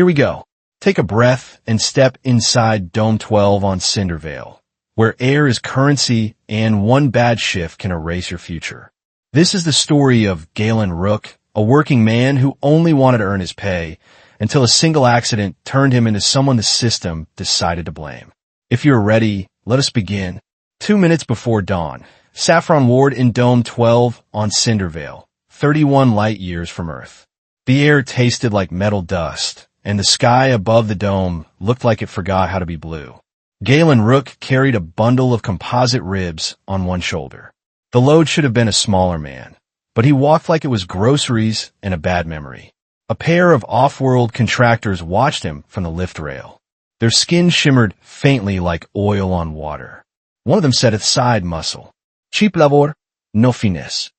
Here we go. Take a breath and step inside Dome 12 on Cindervale, where air is currency and one bad shift can erase your future. This is the story of Galen Rook, a working man who only wanted to earn his pay until a single accident turned him into someone the system decided to blame. If you're ready, let us begin. 2 minutes before dawn, Saffron Ward in Dome 12 on Cindervale, 31 light years from Earth. The air tasted like metal dust, and the sky above the dome looked like it forgot how to be blue. Galen Rook carried a bundle of composite ribs on one shoulder. The load should have been a smaller man, but he walked like it was groceries and a bad memory. A pair of off-world contractors watched him from the lift rail. Their skin shimmered faintly like oil on water. One of them said a side muscle. Cheap labor, no finesse.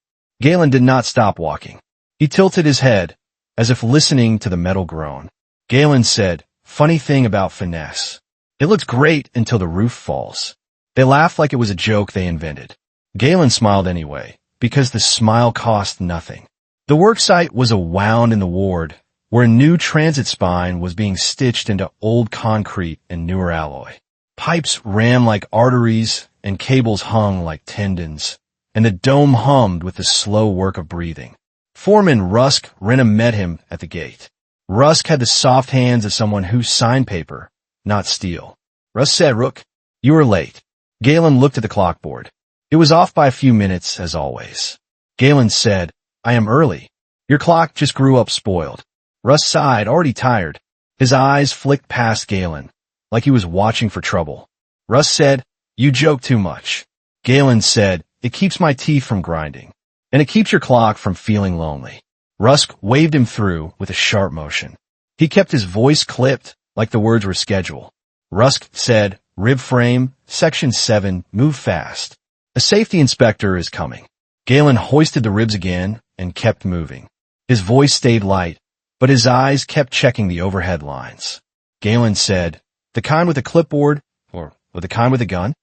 Galen did not stop walking. He tilted his head, as if listening to the metal groan. Galen said, funny thing about finesse. It looks great until the roof falls. They laughed like it was a joke they invented. Galen smiled anyway, because the smile cost nothing. The worksite was a wound in the ward, where a new transit spine was being stitched into old concrete and newer alloy. Pipes ran like arteries, and cables hung like tendons, and the dome hummed with the slow work of breathing. Foreman Rusk Renham met him at the gate. Rusk had the soft hands of someone who signed paper, not steel. Rusk said, Rook, you are late. Galen looked at the clockboard. It was off by a few minutes, as always. Galen said, I am early. Your clock just grew up spoiled. Rusk sighed, already tired. His eyes flicked past Galen, like he was watching for trouble. Rusk said, you joke too much. Galen said, it keeps my teeth from grinding, and it keeps your clock from feeling lonely. Rusk waved him through with a sharp motion. He kept his voice clipped, like the words were scheduled. Rusk said, rib frame, section 7, move fast. A safety inspector is coming. Galen hoisted the ribs again and kept moving. His voice stayed light, but his eyes kept checking the overhead lines. Galen said, the kind with a clipboard, or the kind with a gun?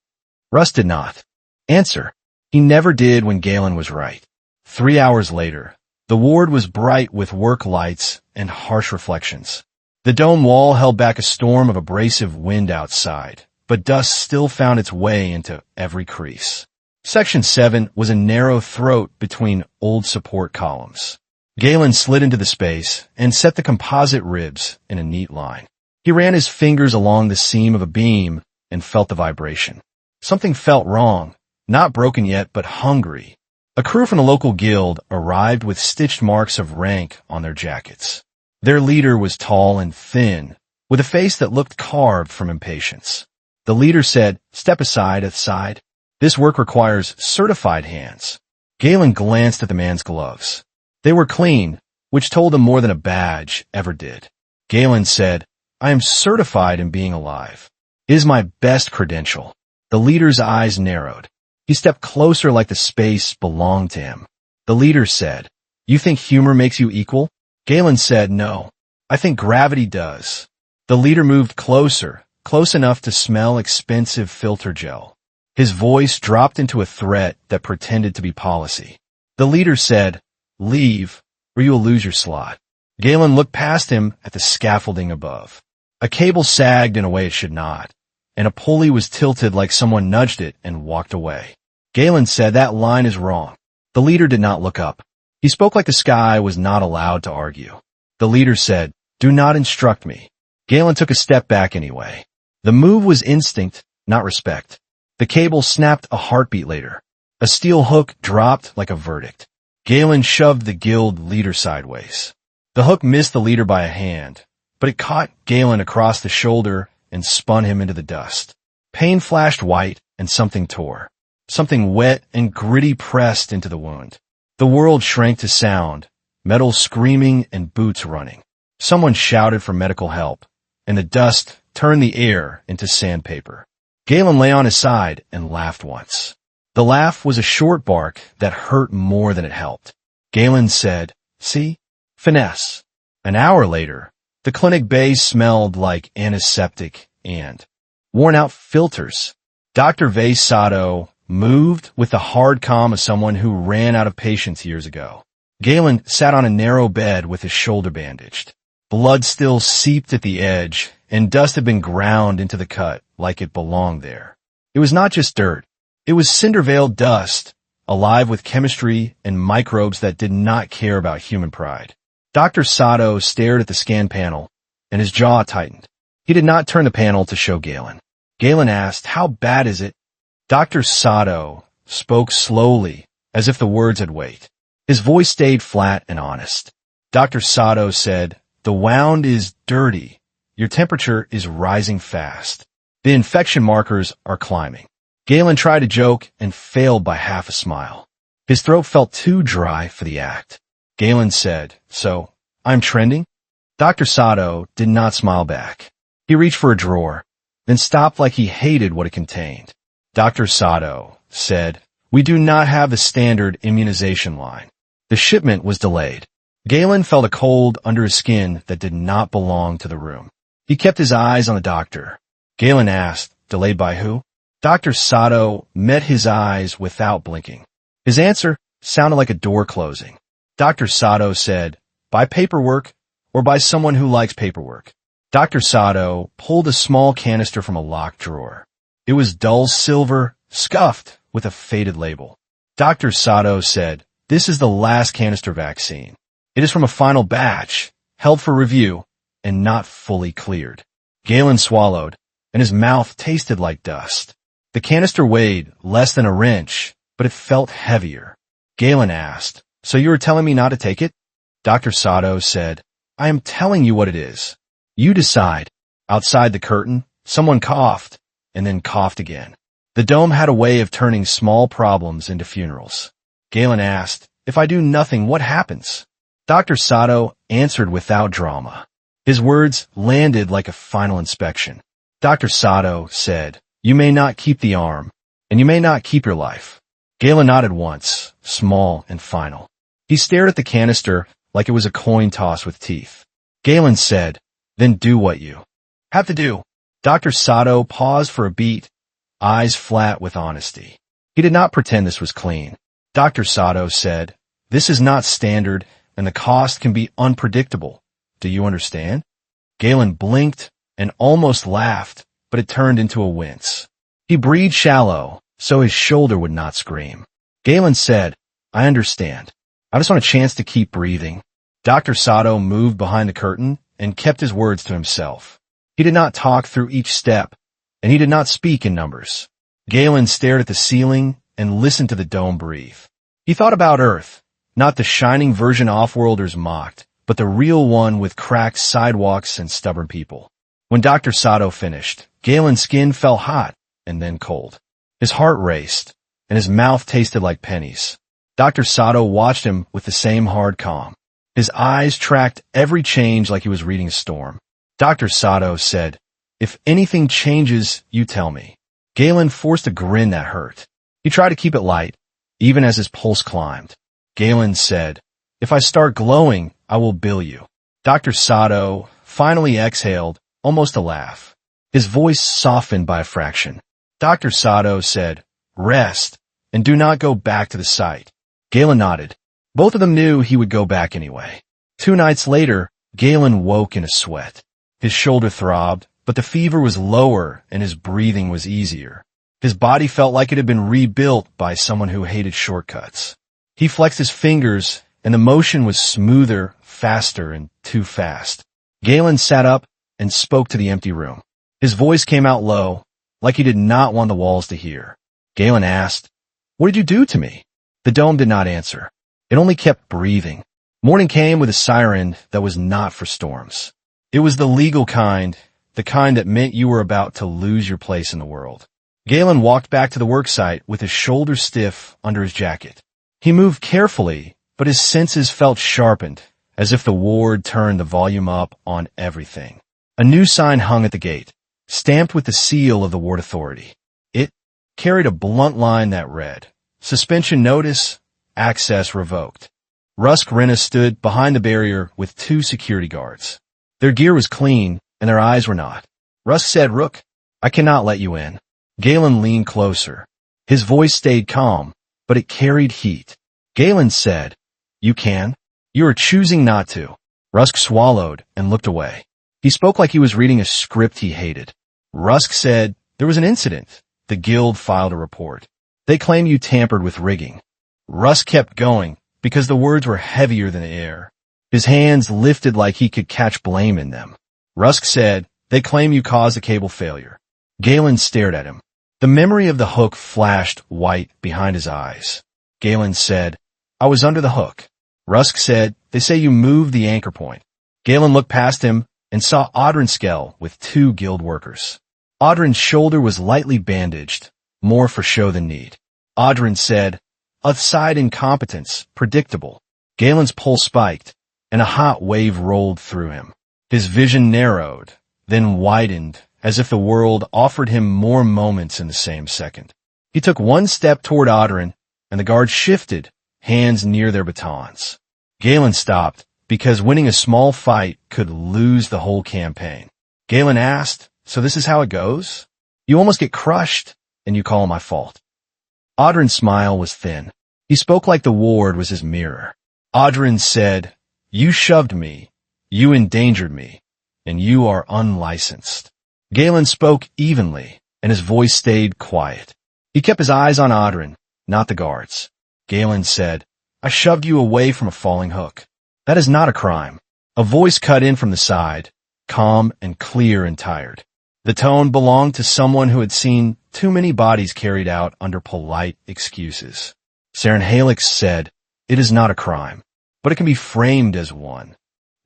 Rusk did not answer. He never did when Galen was right. 3 hours later, the ward was bright with work lights and harsh reflections. The dome wall held back a storm of abrasive wind outside, but dust still found its way into every crease. Section 7 was a narrow throat between old support columns. Galen slid into the space and set the composite ribs in a neat line. He ran his fingers along the seam of a beam and felt the vibration. Something felt wrong, not broken yet, but hungry. A crew from the local guild arrived with stitched marks of rank on their jackets. Their leader was tall and thin, with a face that looked carved from impatience. The leader said, step aside, Earthside. This work requires certified hands. Galen glanced at the man's gloves. They were clean, which told him more than a badge ever did. Galen said, I am certified in being alive. It is my best credential. The leader's eyes narrowed. He stepped closer like the space belonged to him. The leader said, you think humor makes you equal? Galen said, no. I think gravity does. The leader moved closer, close enough to smell expensive filter gel. His voice dropped into a threat that pretended to be policy. The leader said, leave, or you will lose your slot. Galen looked past him at the scaffolding above. A cable sagged in a way it should not, and a pulley was tilted like someone nudged it and walked away. Galen said, that line is wrong. The leader did not look up. He spoke like the sky was not allowed to argue. The leader said, do not instruct me. Galen took a step back anyway. The move was instinct, not respect. The cable snapped a heartbeat later. A steel hook dropped like a verdict. Galen shoved the guild leader sideways. The hook missed the leader by a hand, but it caught Galen across the shoulder and spun him into the dust. Pain flashed white and something tore. Something wet and gritty pressed into the wound. The world shrank to sound, metal screaming and boots running. Someone shouted for medical help, and the dust turned the air into sandpaper. Galen lay on his side and laughed once. The laugh was a short bark that hurt more than it helped. Galen said, see? Finesse. An hour later, the clinic bay smelled like antiseptic and worn-out filters. Dr. Vesado moved with the hard calm of someone who ran out of patience years ago. Galen sat on a narrow bed with his shoulder bandaged. Blood still seeped at the edge, and dust had been ground into the cut like it belonged there. It was not just dirt. It was cinder-veiled dust, alive with chemistry and microbes that did not care about human pride. Dr. Sato stared at the scan panel, and his jaw tightened. He did not turn the panel to show Galen. Galen asked, "How bad is it?" Dr. Sato spoke slowly, as if the words had weight. His voice stayed flat and honest. Dr. Sato said, "The wound is dirty. Your temperature is rising fast. The infection markers are climbing." Galen tried to joke and failed by half a smile. His throat felt too dry for the act. Galen said, "So, I'm trending?" Dr. Sato did not smile back. He reached for a drawer, then stopped like he hated what it contained. Dr. Sato said, "We do not have the standard immunization line." The shipment was delayed. Galen felt a cold under his skin that did not belong to the room. He kept his eyes on the doctor. Galen asked, "Delayed by who?" Dr. Sato met his eyes without blinking. His answer sounded like a door closing. Dr. Sato said, "By paperwork or by someone who likes paperwork." Dr. Sato pulled a small canister from a locked drawer. It was dull silver, scuffed with a faded label. Dr. Sato said, "This is the last-canister vaccine. It is from a final batch, held for review, and not fully cleared." Galen swallowed, and his mouth tasted like dust. The canister weighed less than a wrench, but it felt heavier. Galen asked, "So you are telling me not to take it?" Dr. Sato said, "I am telling you what it is. You decide." Outside the curtain, someone coughed, and then coughed again. The dome had a way of turning small problems into funerals. Galen asked, "If I do nothing, what happens?" Dr. Sato answered without drama. His words landed like a final inspection. Dr. Sato said, "You may not keep the arm, and you may not keep your life." Galen nodded once, small and final. He stared at the canister like it was a coin toss with teeth. Galen said, "Then do what you have to do." Dr. Sato paused for a beat, eyes flat with honesty. He did not pretend this was clean. Dr. Sato said, "This is not standard, and the cost can be unpredictable. Do you understand?" Galen blinked and almost laughed, but it turned into a wince. He breathed shallow, so his shoulder would not scream. Galen said, "I understand. I just want a chance to keep breathing." Dr. Sato moved behind the curtain and kept his words to himself. He did not talk through each step, and he did not speak in numbers. Galen stared at the ceiling and listened to the dome breathe. He thought about Earth, not the shining version off-worlders mocked, but the real one with cracked sidewalks and stubborn people. When Dr. Sato finished, Galen's skin felt hot and then cold. His heart raced, and his mouth tasted like pennies. Dr. Sato watched him with the same hard calm. His eyes tracked every change like he was reading a storm. Dr. Sato said, "If anything changes, you tell me." Galen forced a grin that hurt. He tried to keep it light, even as his pulse climbed. Galen said, "If I start glowing, I will bill you." Dr. Sato finally exhaled, almost a laugh. His voice softened by a fraction. Dr. Sato said, "Rest, and do not go back to the site." Galen nodded. Both of them knew he would go back anyway. 2 nights later, Galen woke in a sweat. His shoulder throbbed, but the fever was lower and his breathing was easier. His body felt like it had been rebuilt by someone who hated shortcuts. He flexed his fingers, and the motion was smoother, faster, and too fast. Galen sat up and spoke to the empty room. His voice came out low, like he did not want the walls to hear. Galen asked, "What did you do to me?" The dome did not answer. It only kept breathing. Morning came with a siren that was not for storms. It was the legal kind, the kind that meant you were about to lose your place in the world. Galen walked back to the worksite with his shoulders stiff under his jacket. He moved carefully, but his senses felt sharpened, as if the ward turned the volume up on everything. A new sign hung at the gate, stamped with the seal of the ward authority. It carried a blunt line that read, "Suspension notice, access revoked." Rusk Renna stood behind the barrier with 2 security guards. Their gear was clean, and their eyes were not. Rusk said, "Rook, I cannot let you in." Galen leaned closer. His voice stayed calm, but it carried heat. Galen said, "You can. You are choosing not to." Rusk swallowed and looked away. He spoke like he was reading a script he hated. Rusk said, "There was an incident. The guild filed a report. They claim you tampered with rigging." Rusk kept going because the words were heavier than air. His hands lifted like he could catch blame in them. Rusk said, "They claim you caused a cable failure." Galen stared at him. The memory of the hook flashed white behind his eyes. Galen said, "I was under the hook." Rusk said, "They say you moved the anchor point." Galen looked past him and saw Audrin Skell with 2 guild workers. Audrin's shoulder was lightly bandaged, more for show than need. Audrin said, "Earthside incompetence, predictable." Galen's pulse spiked, and a hot wave rolled through him. His vision narrowed, then widened, as if the world offered him more moments in the same second. He took 1 step toward Audrin, and the guards shifted, hands near their batons. Galen stopped, because winning a small fight could lose the whole campaign. Galen asked, "So this is how it goes? You almost get crushed, and you call it my fault." Audrin's smile was thin. He spoke like the ward was his mirror. Audrin said, "You shoved me, you endangered me, and you are unlicensed." Galen spoke evenly, and his voice stayed quiet. He kept his eyes on Audrin, not the guards. Galen said, "I shoved you away from a falling hook. That is not a crime." A voice cut in from the side, calm and clear and tired. The tone belonged to someone who had seen too many bodies carried out under polite excuses. Saren Halix said, "It is not a crime, but it can be framed as one."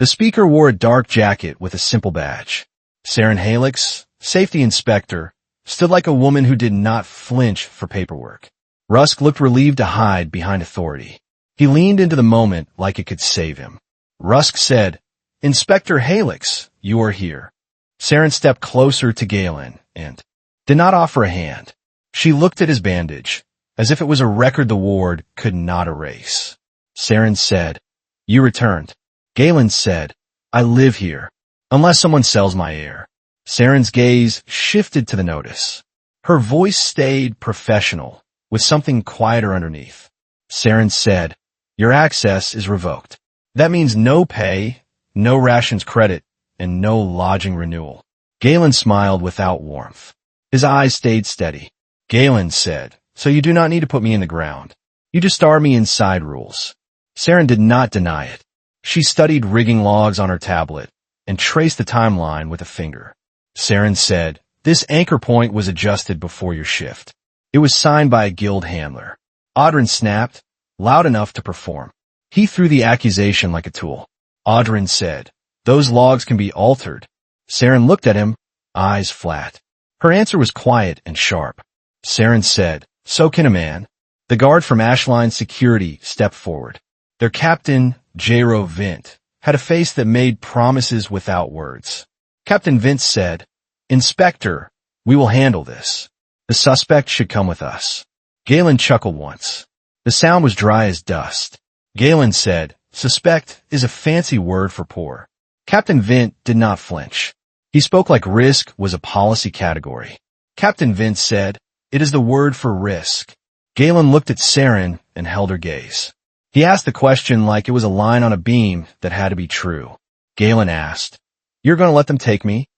The speaker wore a dark jacket with a simple badge. Saren Halix, safety inspector, stood like a woman who did not flinch for paperwork. Rusk looked relieved to hide behind authority. He leaned into the moment like it could save him. Rusk said, "Inspector Halix, you are here." Saren stepped closer to Galen and did not offer a hand. She looked at his bandage, as if it was a record the ward could not erase. Saren said, "You returned." Galen said, "I live here, unless someone sells my air." Saren's gaze shifted to the notice. Her voice stayed professional, with something quieter underneath. Saren said, "Your access is revoked. That means no pay, no rations credit, and no lodging renewal." Galen smiled without warmth. His eyes stayed steady. Galen said, "So you do not need to put me in the ground. You just star me inside rules." Saren did not deny it. She studied rigging logs on her tablet and traced the timeline with a finger. Saren said, "This anchor point was adjusted before your shift. It was signed by a guild handler." Audrin snapped, loud enough to perform. He threw the accusation like a tool. Audrin said, "Those logs can be altered." Saren looked at him, eyes flat. Her answer was quiet and sharp. Saren said, "So can a man." The guard from Ashline Security stepped forward. Their captain, Jairo Vint, had a face that made promises without words. Captain Vint said, "Inspector, we will handle this. The suspect should come with us." Galen chuckled once. The sound was dry as dust. Galen said, "Suspect is a fancy word for poor." Captain Vint did not flinch. He spoke like risk was a policy category. Captain Vint said, "It is the word for risk." Galen looked at Saren and held her gaze. He asked the question like it was a line on a beam that had to be true. Galen asked, "You're going to let them take me?"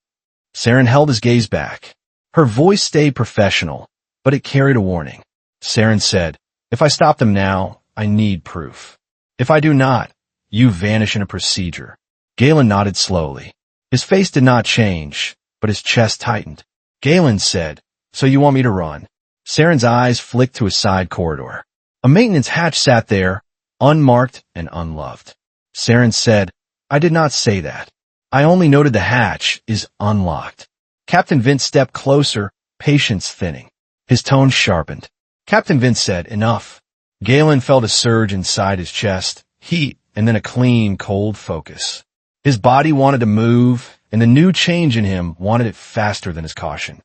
Saren held his gaze back. Her voice stayed professional, but it carried a warning. Saren said, "If I stop them now, I need proof. If I do not, you vanish in a procedure." Galen nodded slowly. His face did not change, but his chest tightened. Galen said, "So you want me to run?" Saren's eyes flicked to a side corridor. A maintenance hatch sat there, unmarked and unloved. Saren said, "I did not say that. I only noted the hatch is unlocked." Captain Vint stepped closer, patience thinning. His tone sharpened. Captain Vint said, "Enough." Galen felt a surge inside his chest, heat, and then a clean, cold focus. His body wanted to move, and the new change in him wanted it faster than his caution.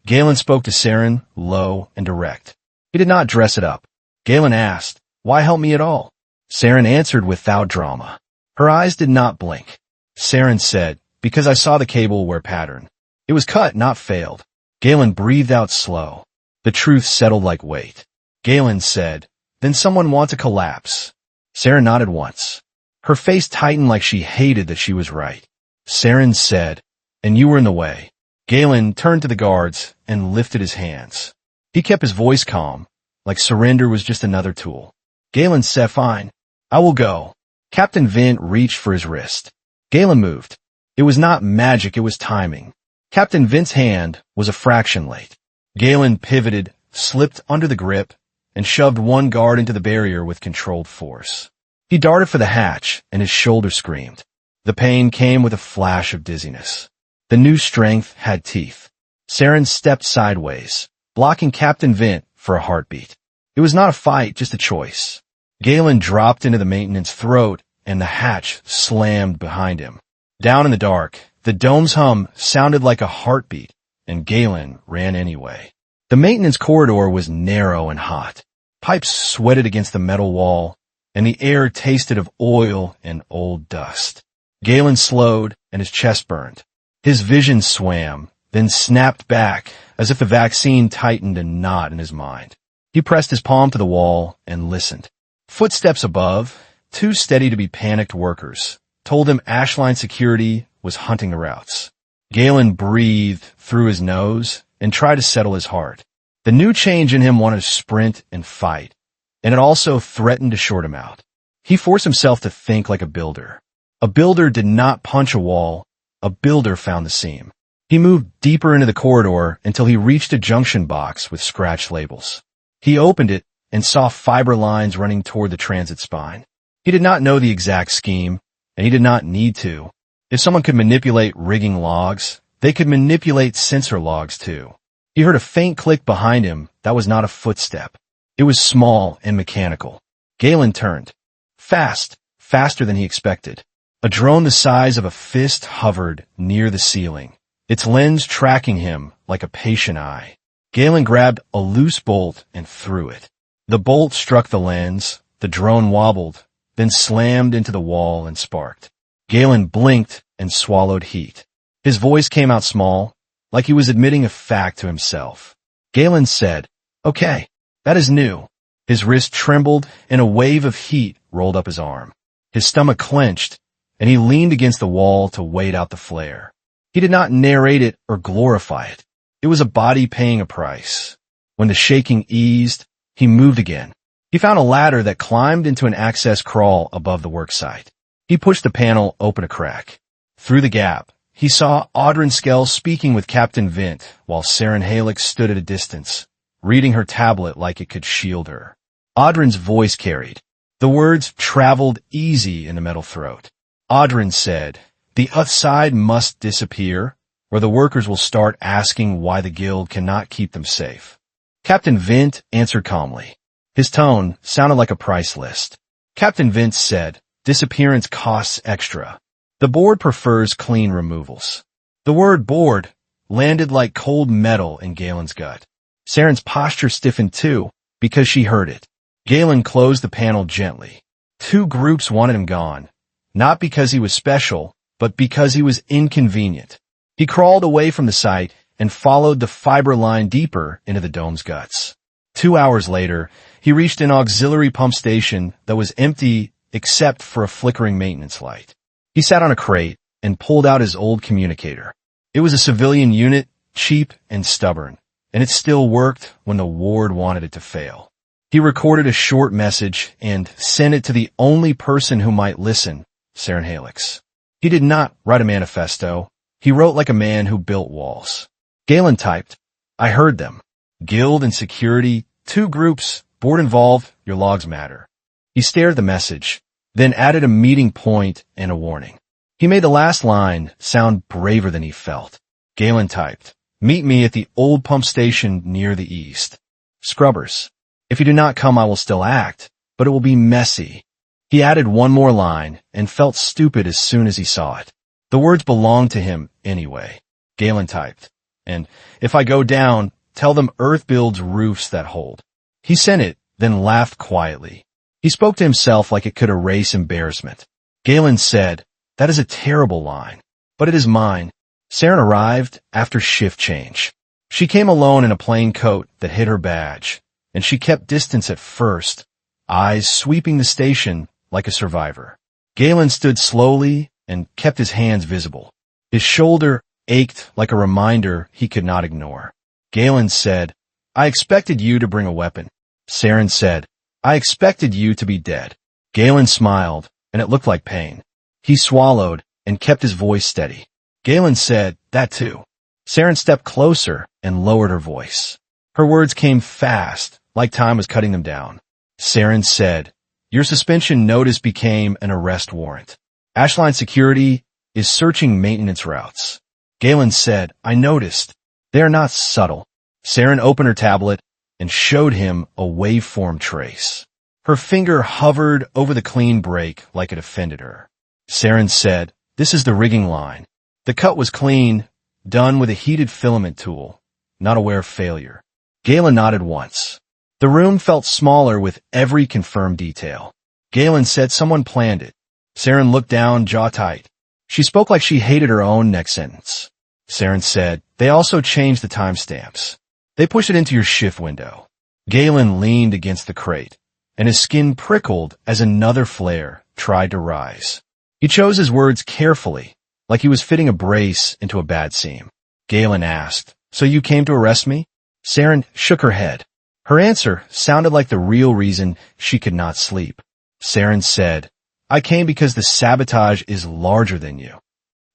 Galen spoke to Saren, low and direct. He did not dress it up. Galen asked, "Why help me at all?" Saren answered without drama. Her eyes did not blink. Saren said, "Because I saw the cable wear pattern. It was cut, not failed." Galen breathed out slow. The truth settled like weight. Galen said, "Then someone wants to collapse." Saren nodded once. Her face tightened like she hated that she was right. Saren said, "And you were in the way." Galen turned to the guards and lifted his hands. He kept his voice calm, like surrender was just another tool. Galen said, "Fine, I will go." Captain Vint reached for his wrist. Galen moved. It was not magic, it was timing. Captain Vint's hand was a fraction late. Galen pivoted, slipped under the grip, and shoved one guard into the barrier with controlled force. He darted for the hatch, and his shoulder screamed. The pain came with a flash of dizziness. The new strength had teeth. Saren stepped sideways, blocking Captain Vint for a heartbeat. It was not a fight, just a choice. Galen dropped into the maintenance throat, and the hatch slammed behind him. Down in the dark, the dome's hum sounded like a heartbeat, and Galen ran anyway. The maintenance corridor was narrow and hot. Pipes sweated against the metal wall, and the air tasted of oil and old dust. Galen slowed, and his chest burned. His vision swam, then snapped back, as if the vaccine tightened a knot in his mind. He pressed his palm to the wall and listened. Footsteps above, too steady to be panicked workers, told him Ashline security was hunting the routes. Galen breathed through his nose and tried to settle his heart. The new change in him wanted to sprint and fight, and it also threatened to short him out. He forced himself to think like a builder. A builder did not punch a wall. A builder found the seam. He moved deeper into the corridor until he reached a junction box with scratched labels. He opened it and saw fiber lines running toward the transit spine. He did not know the exact scheme, and he did not need to. If someone could manipulate rigging logs, they could manipulate sensor logs too. He heard a faint click behind him that was not a footstep. It was small and mechanical. Galen turned. Fast, faster than he expected. A drone the size of a fist hovered near the ceiling, its lens tracking him like a patient eye. Galen grabbed a loose bolt and threw it. The bolt struck the lens, the drone wobbled, then slammed into the wall and sparked. Galen blinked and swallowed heat. His voice came out small, like he was admitting a fact to himself. Galen said, "Okay, that is new." His wrist trembled and a wave of heat rolled up his arm. His stomach clenched, and he leaned against the wall to wait out the flare. He did not narrate it or glorify it. It was a body paying a price. When the shaking eased, he moved again. He found a ladder that climbed into an access crawl above the worksite. He pushed the panel open a crack. Through the gap, he saw Audrin Skell speaking with Captain Vint while Saren Halix stood at a distance, reading her tablet like it could shield her. Audrin's voice carried. The words traveled easy in the metal throat. Audrin said, "The Earthside must disappear, or the workers will start asking why the guild cannot keep them safe." Captain Vint answered calmly. His tone sounded like a price list. Captain Vint said, "Disappearance costs extra. The board prefers clean removals." The word board landed like cold metal in Galen's gut. Saren's posture stiffened too, because she heard it. Galen closed the panel gently. Two groups wanted him gone, not because he was special, but because he was inconvenient. He crawled away from the site and followed the fiber line deeper into the dome's guts. 2 hours later, he reached an auxiliary pump station that was empty except for a flickering maintenance light. He sat on a crate and pulled out his old communicator. It was a civilian unit, cheap and stubborn, and it still worked when the ward wanted it to fail. He recorded a short message and sent it to the only person who might listen, Saren Halix. He did not write a manifesto. He wrote like a man who built walls. Galen typed, "I heard them. Guild and security, 2 groups, board involved, your logs matter." He stared at the message, then added a meeting point and a warning. He made the last line sound braver than he felt. Galen typed, "Meet me at the old pump station near the east. Scrubbers. If you do not come, I will still act, but it will be messy." He added one more line and felt stupid as soon as he saw it. The words belonged to him anyway. Galen typed, "And if I go down, tell them Earth builds roofs that hold." He sent it, then laughed quietly. He spoke to himself like it could erase embarrassment. Galen said, "That is a terrible line, but it is mine." Saren arrived after shift change. She came alone in a plain coat that hid her badge, and she kept distance at first, eyes sweeping the station like a survivor. Galen stood slowly and kept his hands visible. His shoulder ached like a reminder he could not ignore. Galen said, "I expected you to bring a weapon." Saren said, "I expected you to be dead." Galen smiled, and it looked like pain. He swallowed and kept his voice steady. Galen said, "That too." Saren stepped closer and lowered her voice. Her words came fast, like time was cutting them down. Saren said, "Your suspension notice became an arrest warrant. Ashline Security is searching maintenance routes." Galen said, "I noticed. They are not subtle." Saren opened her tablet and showed him a waveform trace. Her finger hovered over the clean break like it offended her. Saren said, "This is the rigging line." The cut was clean, done with a heated filament tool, not aware of failure. Galen nodded once. The room felt smaller with every confirmed detail. Galen said someone planned it. Saren looked down, jaw tight. She spoke like she hated her own next sentence. Saren said, "They also changed the timestamps. They pushed it into your shift window." Galen leaned against the crate, and his skin prickled as another flare tried to rise. He chose his words carefully, like he was fitting a brace into a bad seam. Galen asked, "So you came to arrest me?" Saren shook her head. Her answer sounded like the real reason she could not sleep. Saren said, "I came because the sabotage is larger than you."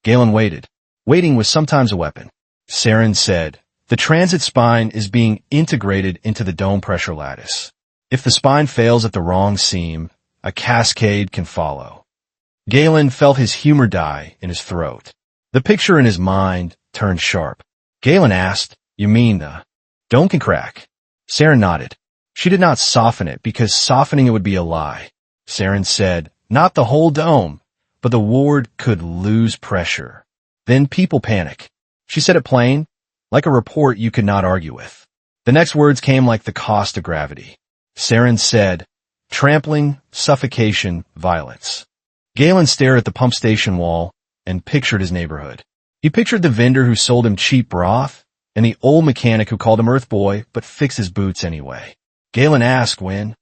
Galen waited. Waiting was sometimes a weapon. Saren said, "The transit spine is being integrated into the dome pressure lattice. If the spine fails at the wrong seam, a cascade can follow." Galen felt his humor die in his throat. The picture in his mind turned sharp. Galen asked, "You mean the dome can crack?" Saren nodded. She did not soften it because softening it would be a lie. Saren said, "Not the whole dome, but the ward could lose pressure. Then people panic." She said it plain, like a report you could not argue with. The next words came like the cost of gravity. Saren said, "Trampling, suffocation, violence." Galen stared at the pump station wall and pictured his neighborhood. He pictured the vendor who sold him cheap broth and the old mechanic who called him Earth Boy but fixed his boots anyway. Galen asked when.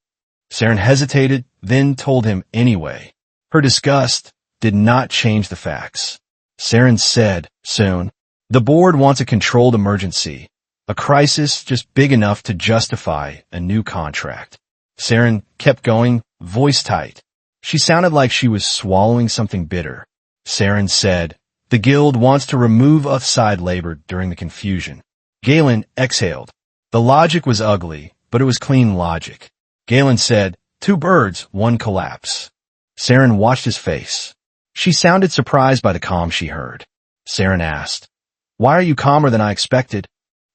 Saren hesitated, then told him anyway. Her disgust did not change the facts. Saren said, "Soon. The board wants a controlled emergency, a crisis just big enough to justify a new contract." Saren kept going, voice tight. She sounded like she was swallowing something bitter. Saren said, "The guild wants to remove Earthside labor during the confusion." Galen exhaled. The logic was ugly, but it was clean logic. Galen said, "Two birds, one collapse." Saren watched his face. She sounded surprised by the calm she heard. Saren asked, "Why are you calmer than I expected?"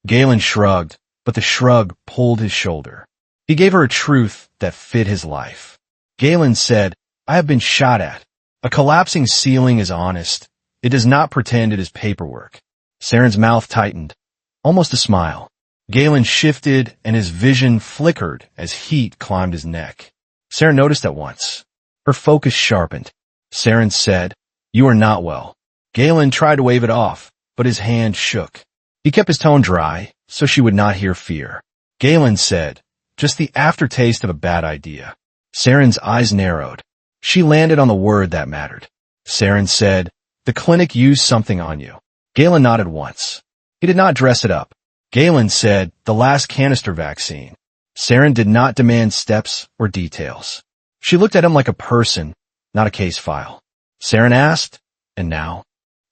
Galen shrugged, but the shrug pulled his shoulder. He gave her a truth that fit his life. Galen said, "I have been shot at. A collapsing ceiling is honest. It does not pretend it is paperwork." Saren's mouth tightened, almost a smile. Galen shifted and his vision flickered as heat climbed his neck. Saren noticed at once. Her focus sharpened. Saren said, "You are not well." Galen tried to wave it off, but his hand shook. He kept his tone dry, so she would not hear fear. Galen said, "Just the aftertaste of a bad idea." Saren's eyes narrowed. She landed on the word that mattered. Saren said, "The clinic used something on you." Galen nodded once. He did not dress it up. Galen said, "The last-canister vaccine." Saren did not demand steps or details. She looked at him like a person, not a case file. Saren asked, "And now?"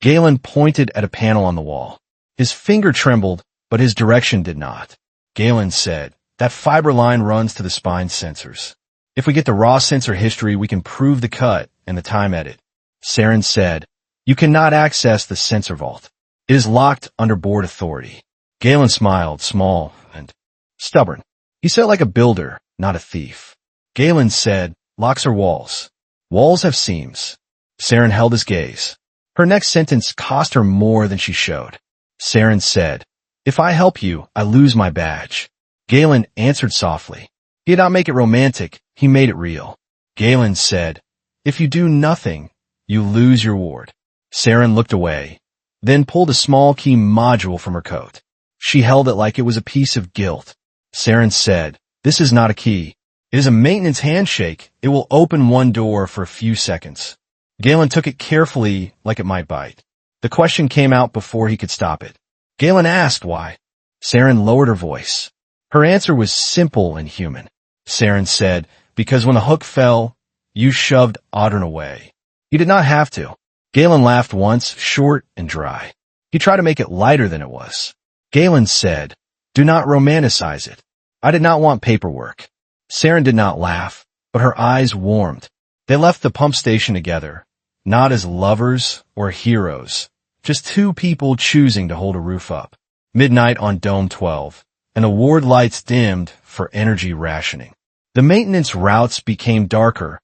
Galen pointed at a panel on the wall. His finger trembled, but his direction did not. Galen said, "That fiber line runs to the spine sensors. If we get the raw sensor history, we can prove the cut and the time edit." Saren said, "You cannot access the sensor vault. It is locked under board authority." Galen smiled, small and stubborn. He said it like a builder, not a thief. Galen said, "Locks are walls. Walls have seams." Saren held his gaze. Her next sentence cost her more than she showed. Saren said, "If I help you, I lose my badge." Galen answered softly. He did not make it romantic, he made it real. Galen said, "If you do nothing, you lose your ward." Saren looked away, then pulled a small key module from her coat. She held it like it was a piece of guilt. Saren said, "This is not a key. It is a maintenance handshake. It will open one door for a few seconds." Galen took it carefully like it might bite. The question came out before he could stop it. Galen asked why. Saren lowered her voice. Her answer was simple and human. Saren said, because when the hook fell, you shoved Audrun away. You did not have to. Galen laughed once, short and dry. He tried to make it lighter than it was. Galen said, do not romanticize it. I did not want paperwork. Saren did not laugh, but her eyes warmed. They left the pump station together, not as lovers or heroes, just two people choosing to hold a roof up. Midnight on Dome 12, and the ward lights dimmed for energy rationing. The maintenance routes became darker,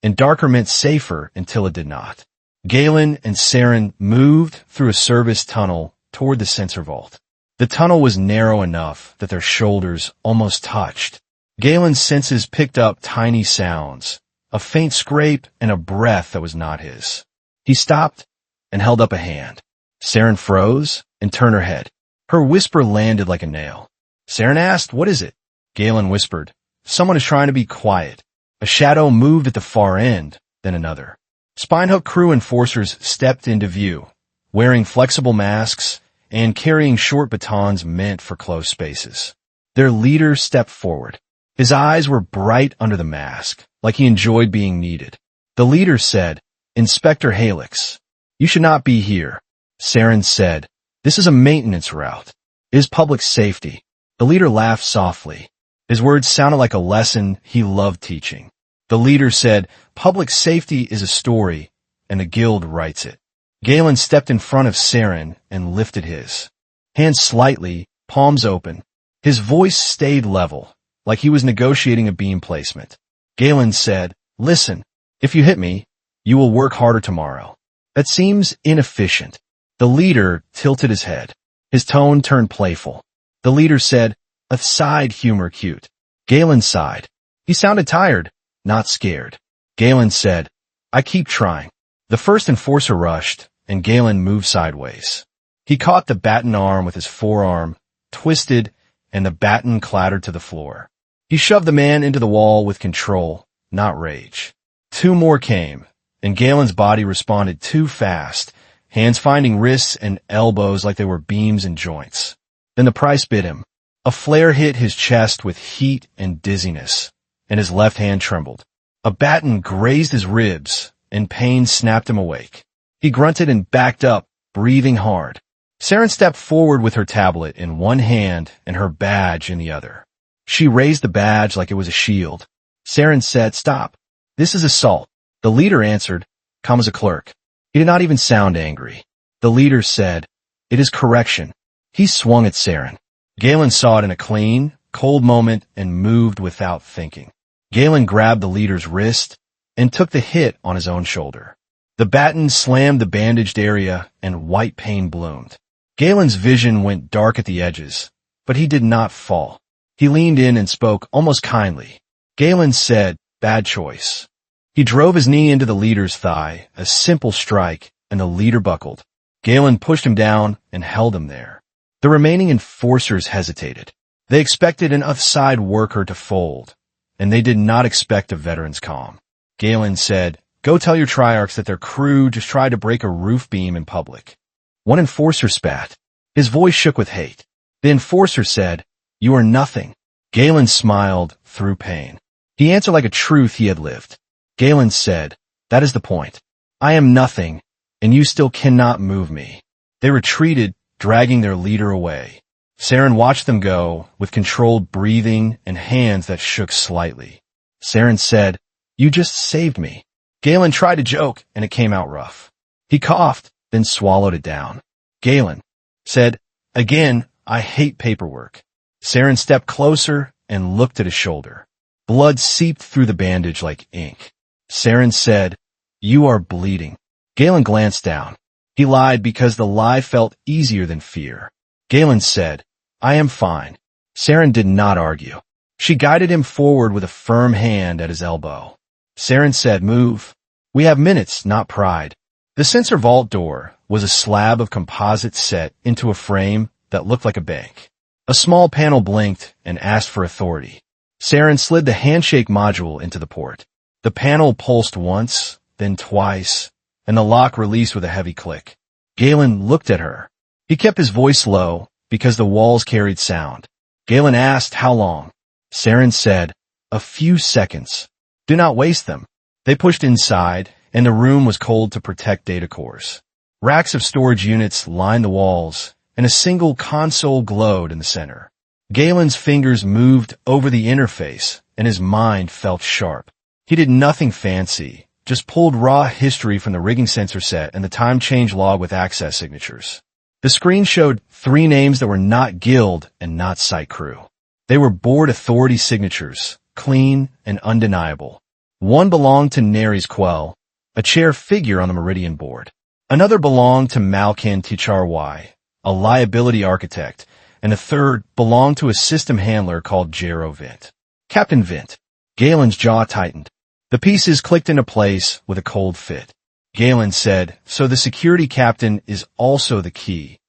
and darker meant safer until it did not. Galen and Saren moved through a service tunnel toward the sensor vault. The tunnel was narrow enough that their shoulders almost touched. Galen's senses picked up tiny sounds, a faint scrape and a breath that was not his. He stopped and held up a hand. Saren froze and turned her head. Her whisper landed like a nail. Saren asked, what is it? Galen whispered, someone is trying to be quiet. A shadow moved at the far end, then another. Spinehook crew enforcers stepped into view, wearing flexible masks and carrying short batons meant for closed spaces. Their leader stepped forward. His eyes were bright under the mask, like he enjoyed being needed. The leader said, Inspector Halix, you should not be here. Saren said, this is a maintenance route. It is public safety. The leader laughed softly. His words sounded like a lesson he loved teaching. The leader said, public safety is a story, and the guild writes it. Galen stepped in front of Saren and lifted his. Hands slightly, palms open. His voice stayed level, like he was negotiating a beam placement. Galen said, listen, if you hit me, you will work harder tomorrow. That seems inefficient. The leader tilted his head. His tone turned playful. The leader said, Earthside humor cute. Galen sighed. He sounded tired, not scared. Galen said, I keep trying. The first enforcer rushed, and Galen moved sideways. He caught the baton arm with his forearm, twisted, and the baton clattered to the floor. He shoved the man into the wall with control, not rage. Two more came, and Galen's body responded too fast, hands finding wrists and elbows like they were beams and joints. Then the price bit him. A flare hit his chest with heat and dizziness, and his left hand trembled. A baton grazed his ribs, and pain snapped him awake. He grunted and backed up, breathing hard. Saren stepped forward with her tablet in one hand and her badge in the other. She raised the badge like it was a shield. Saren said, stop. This is assault. The leader answered, come as a clerk. He did not even sound angry. The leader said, it is correction. He swung at Saren. Galen saw it in a clean, cold moment and moved without thinking. Galen grabbed the leader's wrist and took the hit on his own shoulder. The baton slammed the bandaged area and white pain bloomed. Galen's vision went dark at the edges, but he did not fall. He leaned in and spoke almost kindly. Galen said, bad choice. He drove his knee into the leader's thigh, a simple strike, and the leader buckled. Galen pushed him down and held him there. The remaining enforcers hesitated. They expected an Earthside worker to fold, and they did not expect a veteran's calm. Galen said, go tell your triarchs that their crew just tried to break a roof beam in public. One enforcer spat. His voice shook with hate. The enforcer said, you are nothing. Galen smiled through pain. He answered like a truth he had lived. Galen said, that is the point. I am nothing, and you still cannot move me. They retreated, dragging their leader away. Saren watched them go, with controlled breathing and hands that shook slightly. Saren said, you just saved me. Galen tried to joke, and it came out rough. He coughed, then swallowed it down. Galen said, again, I hate paperwork. Saren stepped closer and looked at his shoulder. Blood seeped through the bandage like ink. Saren said, you are bleeding. Galen glanced down. He lied because the lie felt easier than fear. Galen said, I am fine. Saren did not argue. She guided him forward with a firm hand at his elbow. Saren said, move. We have minutes, not pride. The sensor vault door was a slab of composite set into a frame that looked like a bank. A small panel blinked and asked for authority. Saren slid the handshake module into the port. The panel pulsed once, then twice, and the lock released with a heavy click. Galen looked at her. He kept his voice low because the walls carried sound. Galen asked how long. Saren said, "A few seconds. Do not waste them." They pushed inside, and the room was cold to protect data cores. Racks of storage units lined the walls, and a single console glowed in the center. Galen's fingers moved over the interface, and his mind felt sharp. He did nothing fancy, just pulled raw history from the rigging sensor set and the time change log with access signatures. The screen showed 3 names that were not guild and not site crew. They were board authority signatures, clean and undeniable. One belonged to Neri's Quell, a chair figure on the Meridian board. Another belonged to Malkin Ticharwai, a liability architect, and a third belonged to a system handler called Jero Vint. Captain Vint. Galen's jaw tightened. The pieces clicked into place with a cold fit. Galen said, "So the security captain is also the key."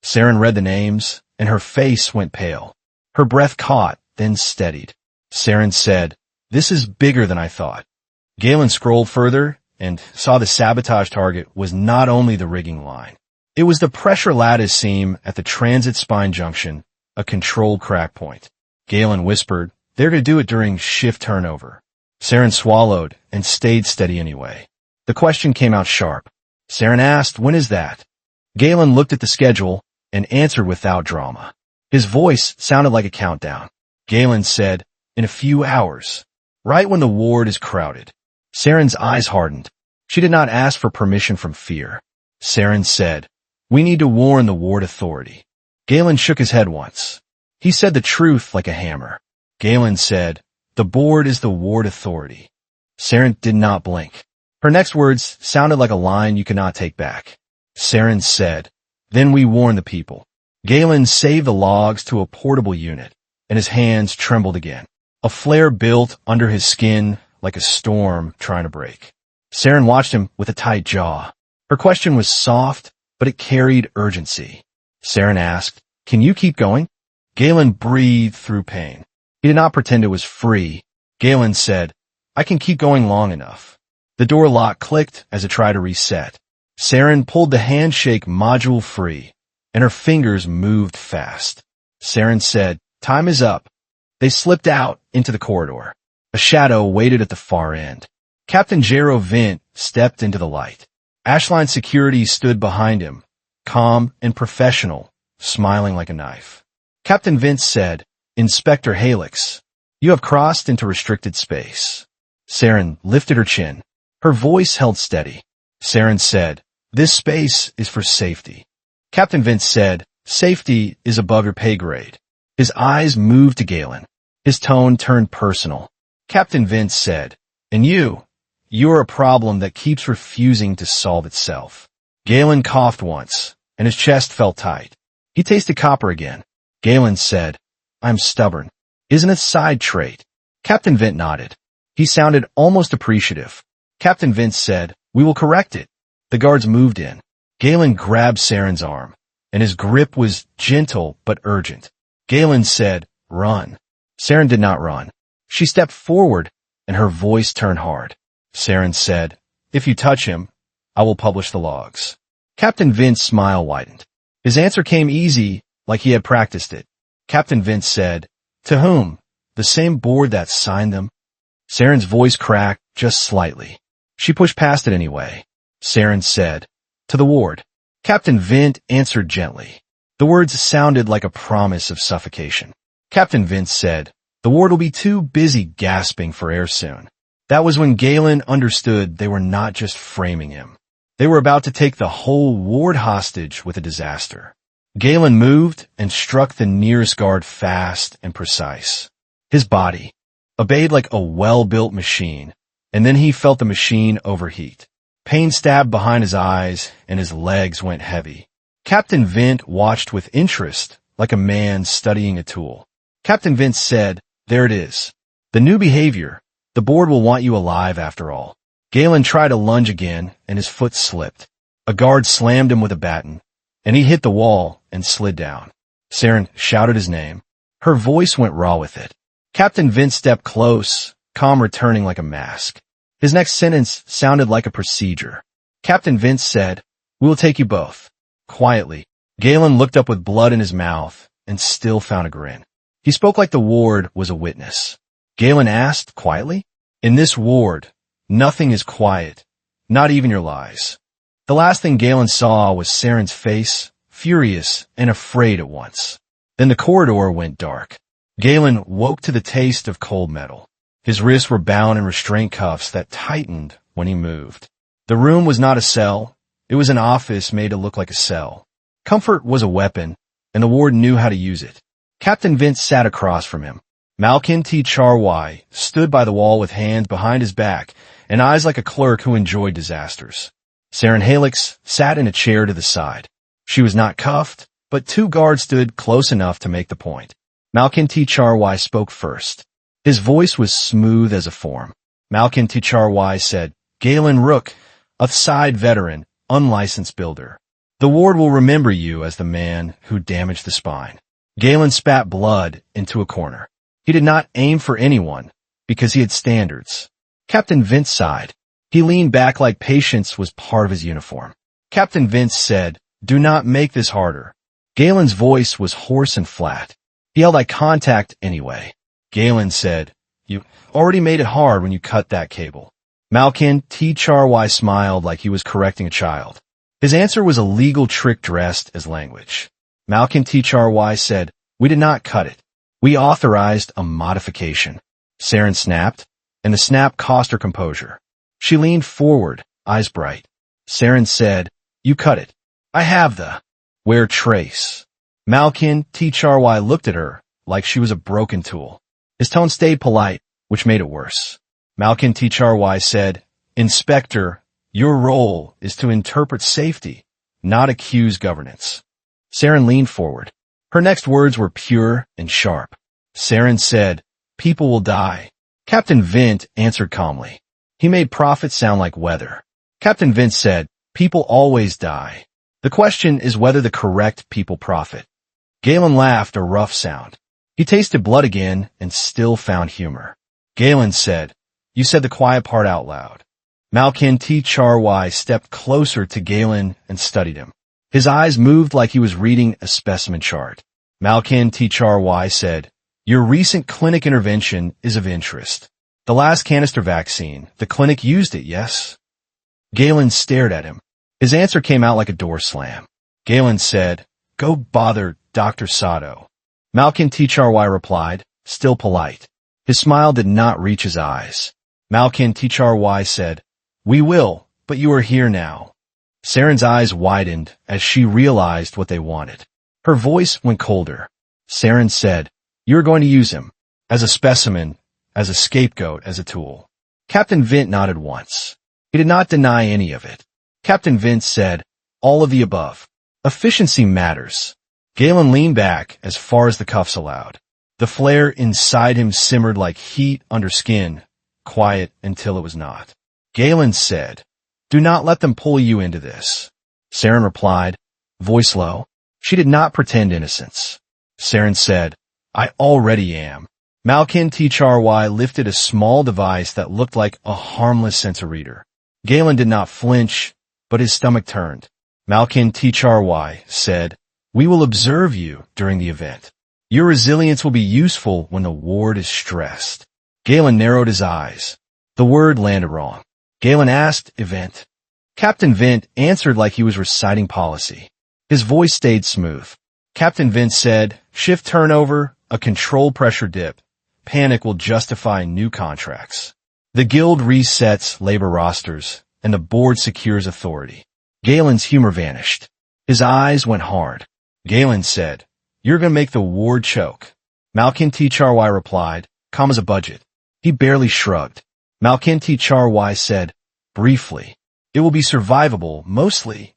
Saren read the names, and her face went pale. Her breath caught, then steadied. Saren said, "This is bigger than I thought." Galen scrolled further and saw the sabotage target was not only the rigging line. It was the pressure lattice seam at the transit spine junction, a controlled crack point. Galen whispered, "They're to do it during shift turnover." Saren swallowed and stayed steady anyway. The question came out sharp. Saren asked, "When is that?" Galen looked at the schedule and answered without drama. His voice sounded like a countdown. Galen said, "In a few hours, right when the ward is crowded." Saren's eyes hardened. She did not ask for permission from fear. Saren said, "We need to warn the ward authority." Galen shook his head once. He said the truth like a hammer. Galen said, "The board is the ward authority." Saren did not blink. Her next words sounded like a line you could not take back. Saren said, "Then we warn the people." Galen saved the logs to a portable unit, and his hands trembled again. A flare built under his skin like a storm trying to break. Saren watched him with a tight jaw. Her question was soft, but it carried urgency. Saren asked, "Can you keep going?" Galen breathed through pain. He did not pretend it was free. Galen said, "I can keep going long enough." The door lock clicked as it tried to reset. Saren pulled the handshake module free, and her fingers moved fast. Saren said, "Time is up." They slipped out into the corridor. A shadow waited at the far end. Captain Jero Vint stepped into the light. Ashline security stood behind him, calm and professional, smiling like a knife. Captain Vint said, "Inspector Halix, you have crossed into restricted space." Saren lifted her chin. Her voice held steady. Saren said, "This space is for safety." Captain Vint said, "Safety is above your pay grade." His eyes moved to Galen. His tone turned personal. Captain Vint said, "And you're a problem that keeps refusing to solve itself." Galen coughed once, and his chest felt tight. He tasted copper again. Galen said, "I'm stubborn. Isn't it a side trait?" Captain Vint nodded. He sounded almost appreciative. Captain Vint said, "We will correct it." The guards moved in. Galen grabbed Saren's arm, and his grip was gentle but urgent. Galen said, "Run." Saren did not run. She stepped forward, and her voice turned hard. Saren said, "If you touch him, I will publish the logs." Captain Vint's smile widened. His answer came easy, like he had practiced it. Captain Vint said, "To whom? The same board that signed them?" Saren's voice cracked just slightly. She pushed past it anyway. Saren said, "To the ward." Captain Vint answered gently. The words sounded like a promise of suffocation. Captain Vint said, "The ward will be too busy gasping for air soon." That was when Galen understood they were not just framing him. They were about to take the whole ward hostage with a disaster. Galen moved and struck the nearest guard fast and precise. His body obeyed like a well-built machine, and then he felt the machine overheat. Pain stabbed behind his eyes, and his legs went heavy. Captain Vint watched with interest, like a man studying a tool. Captain Vint said, "There it is. The new behavior. The board will want you alive after all." Galen tried to lunge again, and his foot slipped. A guard slammed him with a baton, and he hit the wall and slid down. Saren shouted his name. Her voice went raw with it. Captain Vint stepped close, calm returning like a mask. His next sentence sounded like a procedure. Captain Vince said, "We will take you both." Quietly, Galen looked up with blood in his mouth and still found a grin. He spoke like the ward was a witness. Galen asked quietly, "In this ward, nothing is quiet, not even your lies." The last thing Galen saw was Saren's face, furious and afraid at once. Then the corridor went dark. Galen woke to the taste of cold metal. His wrists were bound in restraint cuffs that tightened when he moved. The room was not a cell. It was an office made to look like a cell. Comfort was a weapon, and the ward knew how to use it. Captain Vince sat across from him. Malkin T. Charwai stood by the wall with hands behind his back and eyes like a clerk who enjoyed disasters. Saren Halix sat in a chair to the side. She was not cuffed, but two guards stood close enough to make the point. Malkin T. Charwai spoke first. His voice was smooth as a form. Malkin T. Charwai said, "Galen Rook, Earthside veteran, unlicensed builder. The ward will remember you as the man who damaged the spine." Galen spat blood into a corner. He did not aim for anyone, because he had standards. Captain Vince sighed. He leaned back like patience was part of his uniform. Captain Vince said, "Do not make this harder." Galen's voice was hoarse and flat. He held eye contact anyway. Galen said, "You already made it hard when you cut that cable." Malkin T. Charwai smiled like he was correcting a child. His answer was a legal trick dressed as language. Malkin T. Charwai said, "We did not cut it. We authorized a modification." Saren snapped, and the snap cost her composure. She leaned forward, eyes bright. Saren said, "You cut it. I have the wear trace." Malkin T. Charwai looked at her like she was a broken tool. His tone stayed polite, which made it worse. Malkin T. Charwai said, "Inspector, your role is to interpret safety, not accuse governance." Saren leaned forward. Her next words were pure and sharp. Saren said, "People will die." Captain Vint answered calmly. He made profit sound like weather. Captain Vince said, "People always die. The question is whether the correct people profit." Galen laughed a rough sound. He tasted blood again and still found humor. Galen said, "You said the quiet part out loud." Malkin T. Charwai stepped closer to Galen and studied him. His eyes moved like he was reading a specimen chart. Malkin T. Charwai said, "Your recent clinic intervention is of interest. The last-canister vaccine, the clinic used it, yes?" Galen stared at him. His answer came out like a door slam. Galen said, "Go bother Dr. Sato." Malkin T. Charwai replied, still polite. His smile did not reach his eyes. Malkin T. Charwai said, "We will, but you are here now." Saren's eyes widened as she realized what they wanted. Her voice went colder. Saren said, "You're going to use him. As a specimen, as a scapegoat, as a tool." Captain Vint nodded once. He did not deny any of it. Captain Vince said, "All of the above. Efficiency matters." Galen leaned back as far as the cuffs allowed. The flare inside him simmered like heat under skin, quiet until it was not. Galen said, "Do not let them pull you into this." Saren replied, voice low. She did not pretend innocence. Saren said, "I already am." Malkin T. Charwai lifted a small device that looked like a harmless sensor reader. Galen did not flinch, but his stomach turned. Malkin T. Charwai said, "We will observe you during the event. Your resilience will be useful when the ward is stressed." Galen narrowed his eyes. The word landed wrong. Galen asked, "Event?" Captain Vint answered like he was reciting policy. His voice stayed smooth. Captain Vint said, "Shift turnover, a control pressure dip. Panic will justify new contracts. The guild resets labor rosters, and the board secures authority." Galen's humor vanished. His eyes went hard. Galen said, "You're going to make the ward choke." Malkin T. Charwai replied, "Calm as a budget." He barely shrugged. Malkin T. Charwai said, briefly, "It will be survivable, mostly."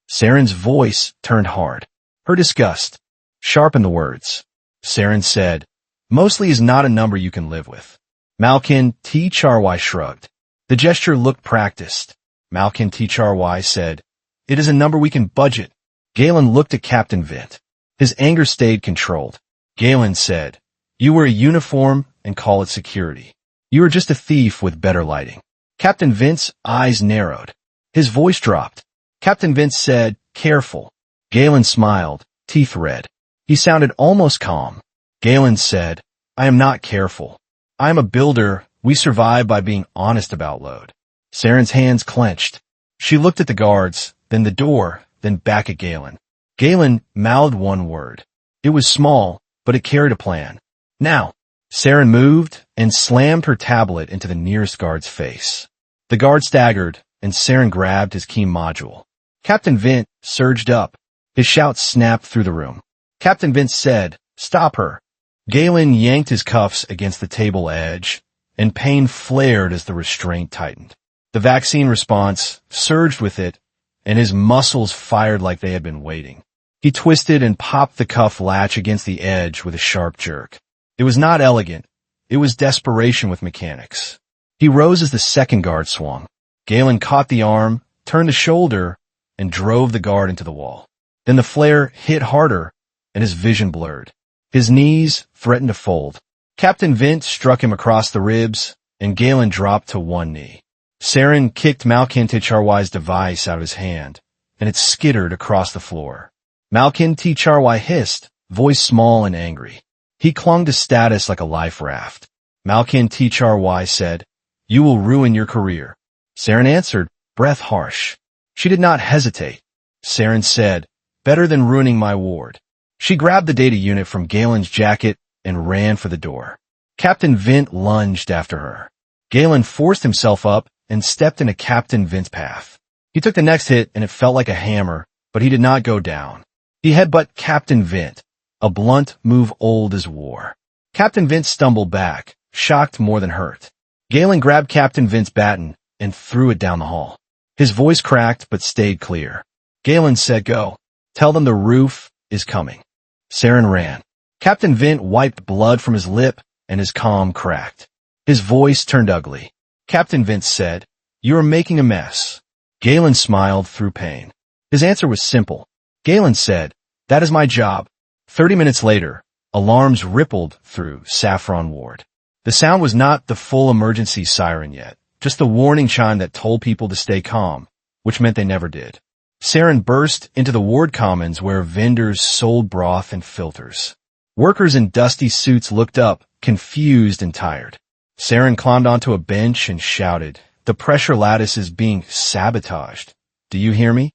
Saren's voice turned hard. Her disgust sharpened the words. Saren said, "Mostly is not a number you can live with." Malkin T. Charwai shrugged. The gesture looked practiced. Malkin T. Charwai said, "It is a number we can budget." Galen looked at Captain Vint. His anger stayed controlled. Galen said, "You wear a uniform and call it security. You are just a thief with better lighting." Captain Vint's eyes narrowed. His voice dropped. Captain Vince said, "Careful." Galen smiled, teeth red. He sounded almost calm. Galen said, "I am not careful. I am a builder. We survive by being honest about load." Saren's hands clenched. She looked at the guards, then the door, then back at Galen. Galen mouthed one word. It was small, but it carried a plan. "Now." Saren moved and slammed her tablet into the nearest guard's face. The guard staggered, and Saren grabbed his key module. Captain Vint surged up. His shout snapped through the room. Captain Vince said, "Stop her." Galen yanked his cuffs against the table edge, and pain flared as the restraint tightened. The vaccine response surged with it, and his muscles fired like they had been waiting. He twisted and popped the cuff latch against the edge with a sharp jerk. It was not elegant. It was desperation with mechanics. He rose as the second guard swung. Galen caught the arm, turned the shoulder, and drove the guard into the wall. Then the flare hit harder, and his vision blurred. His knees threatened to fold. Captain Vint struck him across the ribs, and Galen dropped to one knee. Saren kicked Malkin Ticharwai's device out of his hand, and it skittered across the floor. Malkin Ticharwai hissed, voice small and angry. He clung to status like a life raft. Malkin Ticharwai said, "You will ruin your career." Saren answered, breath harsh. She did not hesitate. Saren said, "Better than ruining my ward." She grabbed the data unit from Galen's jacket and ran for the door. Captain Vint lunged after her. Galen forced himself up and stepped into Captain Vint's path. He took the next hit and it felt like a hammer, but he did not go down. He headbutt Captain Vint, a blunt move old as war. Captain Vint stumbled back, shocked more than hurt. Galen grabbed Captain Vint's baton and threw it down the hall. His voice cracked but stayed clear. Galen said, "Go. Tell them the roof is coming." Saren ran. Captain Vint wiped blood from his lip and his calm cracked. His voice turned ugly. Captain Vint said, "You are making a mess." Galen smiled through pain. His answer was simple. Galen said, "That is my job." 30 minutes later, alarms rippled through Saffron Ward. The sound was not the full emergency siren yet, just the warning chime that told people to stay calm, which meant they never did. Saren burst into the ward commons where vendors sold broth and filters. Workers in dusty suits looked up, confused and tired. Saren climbed onto a bench and shouted, "The pressure lattice is being sabotaged. Do you hear me?"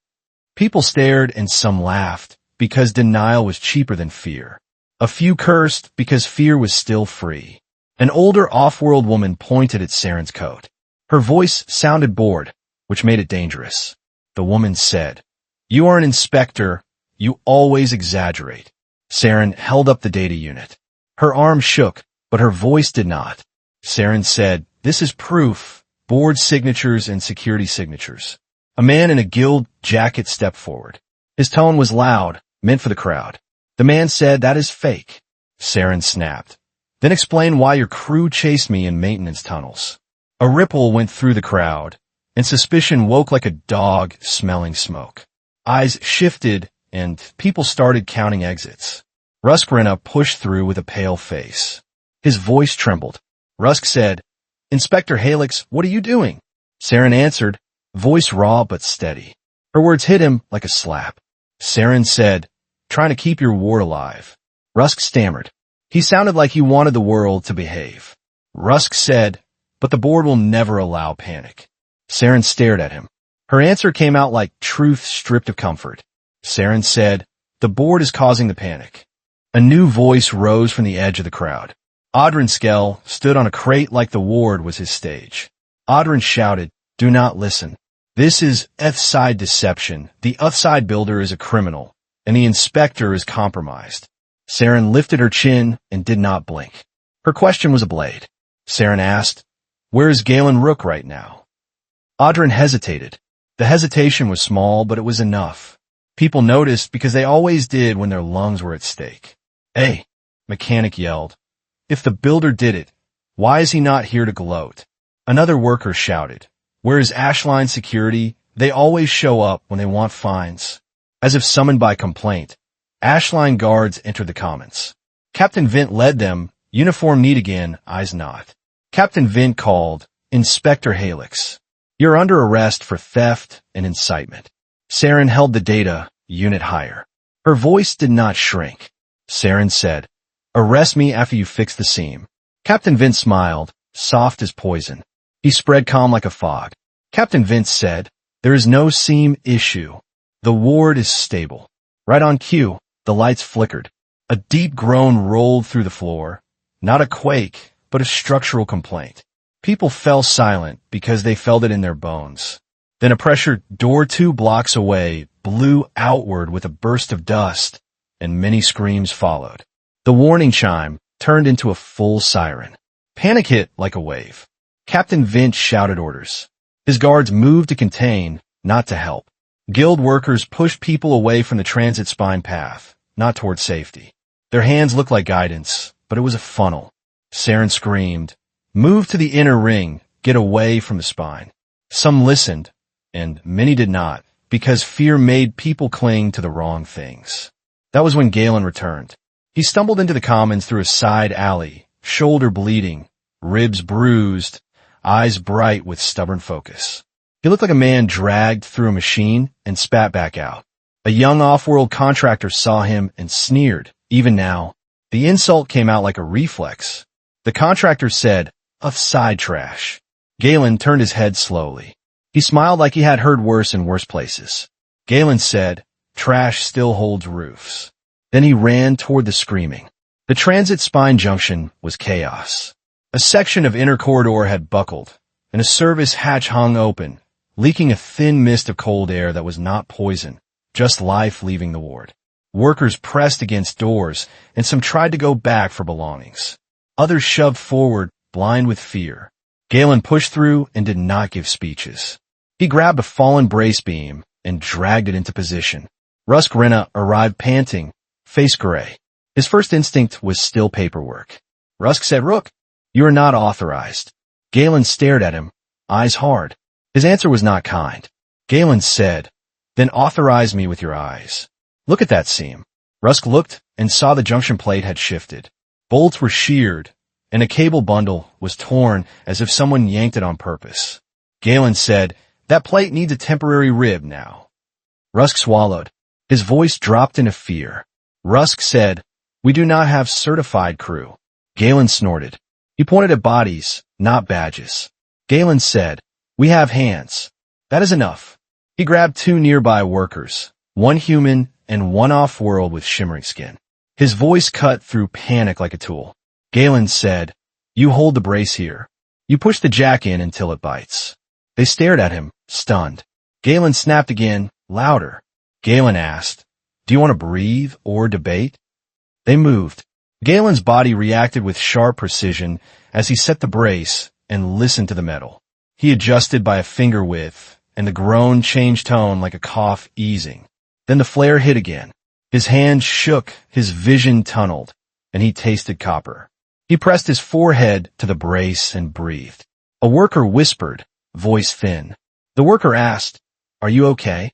People stared and some laughed, because denial was cheaper than fear. A few cursed because fear was still free. An older off-world woman pointed at Saren's coat. Her voice sounded bored, which made it dangerous. The woman said, "You are an inspector. You always exaggerate." Saren held up the data unit. Her arm shook, but her voice did not. Saren said, "This is proof. Board signatures and security signatures." A man in a guild jacket stepped forward. His tone was loud, meant for the crowd. The man said, "That is fake." Saren snapped. "Then explain why your crew chased me in maintenance tunnels." A ripple went through the crowd, and suspicion woke like a dog smelling smoke. Eyes shifted, and people started counting exits. Rusk Renna pushed through with a pale face. His voice trembled. Rusk said, "Inspector Halix, what are you doing?" Saren answered, voice raw but steady. Her words hit him like a slap. Saren said, "Trying to keep your ward alive." Rusk stammered. He sounded like he wanted the world to behave. Rusk said, "But the board will never allow panic." Saren stared at him. Her answer came out like truth stripped of comfort. Saren said, "The board is causing the panic." A new voice rose from the edge of the crowd. Audrin Skell stood on a crate like the ward was his stage. Audrin shouted, "Do not listen. This is Earthside deception. The Earthside builder is a criminal, and the inspector is compromised." Saren lifted her chin and did not blink. Her question was a blade. Saren asked, "Where is Galen Rook right now?" Audrin hesitated. The hesitation was small, but it was enough. People noticed because they always did when their lungs were at stake. "Hey," Mechanic yelled. "If the builder did it, why is he not here to gloat?" Another worker shouted, "Where is Ashline security? They always show up when they want fines." As if summoned by complaint, Ashline guards entered the commons. Captain Vint led them, uniform neat again, eyes not. Captain Vint called, "Inspector Halix." You're under arrest for theft and incitement. Saren held the data unit higher. Her voice did not shrink. Saren said, "Arrest me after you fix the seam." Captain Vince smiled, soft as poison. He spread calm like a fog. Captain Vince said, "There is no seam issue. The ward is stable." Right on cue, the lights flickered. A deep groan rolled through the floor. Not a quake, but a structural complaint. People fell silent because they felt it in their bones. Then a pressure door 2 blocks away blew outward with a burst of dust, and many screams followed. The warning chime turned into a full siren. Panic hit like a wave. Captain Vince shouted orders. His guards moved to contain, not to help. Guild workers pushed people away from the transit spine path, not toward safety. Their hands looked like guidance, but it was a funnel. Saren screamed, "Move to the inner ring, get away from the spine." Some listened, and many did not, because fear made people cling to the wrong things. That was when Galen returned. He stumbled into the commons through a side alley, shoulder bleeding, ribs bruised, eyes bright with stubborn focus. He looked like a man dragged through a machine and spat back out. A young off-world contractor saw him and sneered. Even now, the insult came out like a reflex. The contractor said, "Earthside trash." Galen turned his head slowly. He smiled like he had heard worse in worse places. Galen said, "Trash still holds roofs." Then he ran toward the screaming. The transit spine junction was chaos. A section of inner corridor had buckled, and a service hatch hung open, leaking a thin mist of cold air that was not poison, just life leaving the ward. Workers pressed against doors, and some tried to go back for belongings. Others shoved forward, blind with fear. Galen pushed through and did not give speeches. He grabbed a fallen brace beam and dragged it into position. Rusk Renna arrived panting, face gray. His first instinct was still paperwork. Rusk said, "Rook, you are not authorized." Galen stared at him, eyes hard. His answer was not kind. Galen said, "Then authorize me with your eyes. Look at that seam." Rusk looked and saw the junction plate had shifted. Bolts were sheared, and a cable bundle was torn as if someone yanked it on purpose. Galen said, "That plate needs a temporary rib now." Rusk swallowed. His voice dropped into fear. Rusk said, "We do not have certified crew." Galen snorted. He pointed at bodies, not badges. Galen said, "We have hands. That is enough." He grabbed 2 nearby workers, one human and one off-world with shimmering skin. His voice cut through panic like a tool. Galen said, "You hold the brace here. You push the jack in until it bites." They stared at him, stunned. Galen snapped again, louder. Galen asked, "Do you want to breathe or debate?" They moved. Galen's body reacted with sharp precision as he set the brace and listened to the metal. He adjusted by a finger width, and the groan changed tone like a cough easing. Then the flare hit again. His hands shook, his vision tunneled, and he tasted copper. He pressed his forehead to the brace and breathed. A worker whispered, voice thin. The worker asked, "Are you okay?"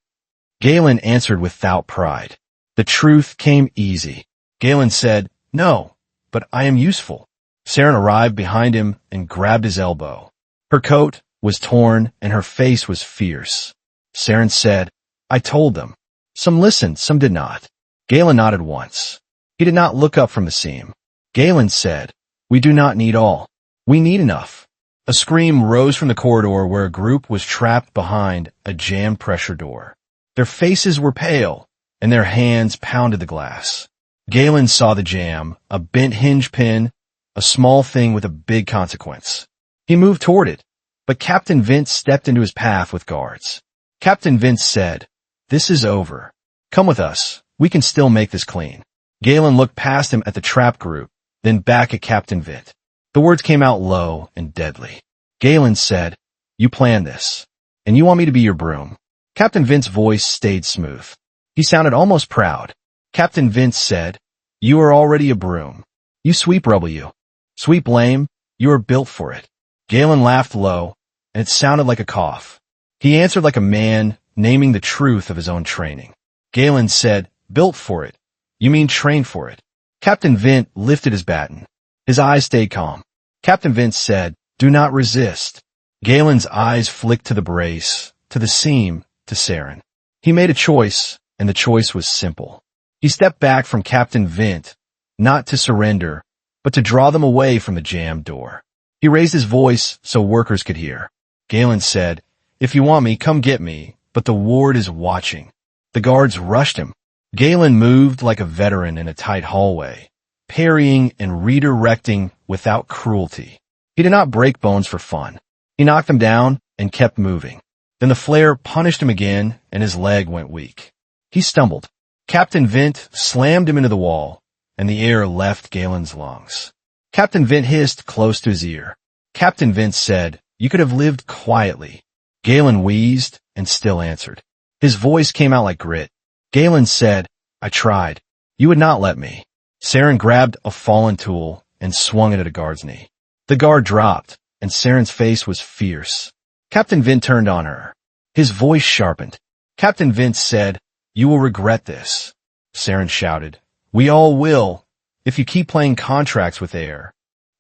Galen answered without pride. The truth came easy. Galen said, "No, but I am useful." Saren arrived behind him and grabbed his elbow. Her coat was torn and her face was fierce. Saren said, "I told them." Some listened, some did not. Galen nodded once. He did not look up from the seam. Galen said, "We do not need all. We need enough." A scream rose from the corridor where a group was trapped behind a jammed pressure door. Their faces were pale, and their hands pounded the glass. Galen saw the jam, a bent hinge pin, a small thing with a big consequence. He moved toward it, but Captain Vince stepped into his path with guards. Captain Vince said, "This is over. Come with us. We can still make this clean." Galen looked past him at the trap group, then back at Captain Vint. The words came out low and deadly. Galen said, "You planned this, and you want me to be your broom." Captain Vince's voice stayed smooth. He sounded almost proud. Captain Vince said, "You are already a broom. You sweep rubble you. Sweep blame, you are built for it." Galen laughed low, and it sounded like a cough. He answered like a man naming the truth of his own training. Galen said, "Built for it. You mean trained for it." Captain Vint lifted his baton. His eyes stayed calm. Captain Vince said, "Do not resist. Galen's eyes flicked to the brace, to the seam, to Saren. He made a choice, and the choice was simple. He stepped back from Captain Vint, not to surrender, but to draw them away from the jammed door. He raised his voice so workers could hear. Galen said, "If you want me, come get me, but the ward is watching." The guards rushed him. Galen moved like a veteran in a tight hallway, parrying and redirecting without cruelty. He did not break bones for fun. He knocked them down and kept moving. Then the flare punished him again, and his leg went weak. He stumbled. Captain Vint slammed him into the wall, and the air left Galen's lungs. Captain Vint hissed close to his ear. Captain Vint said, "You could have lived quietly." Galen wheezed and still answered. His voice came out like grit. Galen said, "I tried. You would not let me." Saren grabbed a fallen tool and swung it at a guard's knee. The guard dropped, and Saren's face was fierce. Captain Vint turned on her. His voice sharpened. Captain Vint said, "You will regret this." Saren shouted, "We all will, if you keep playing contracts with air."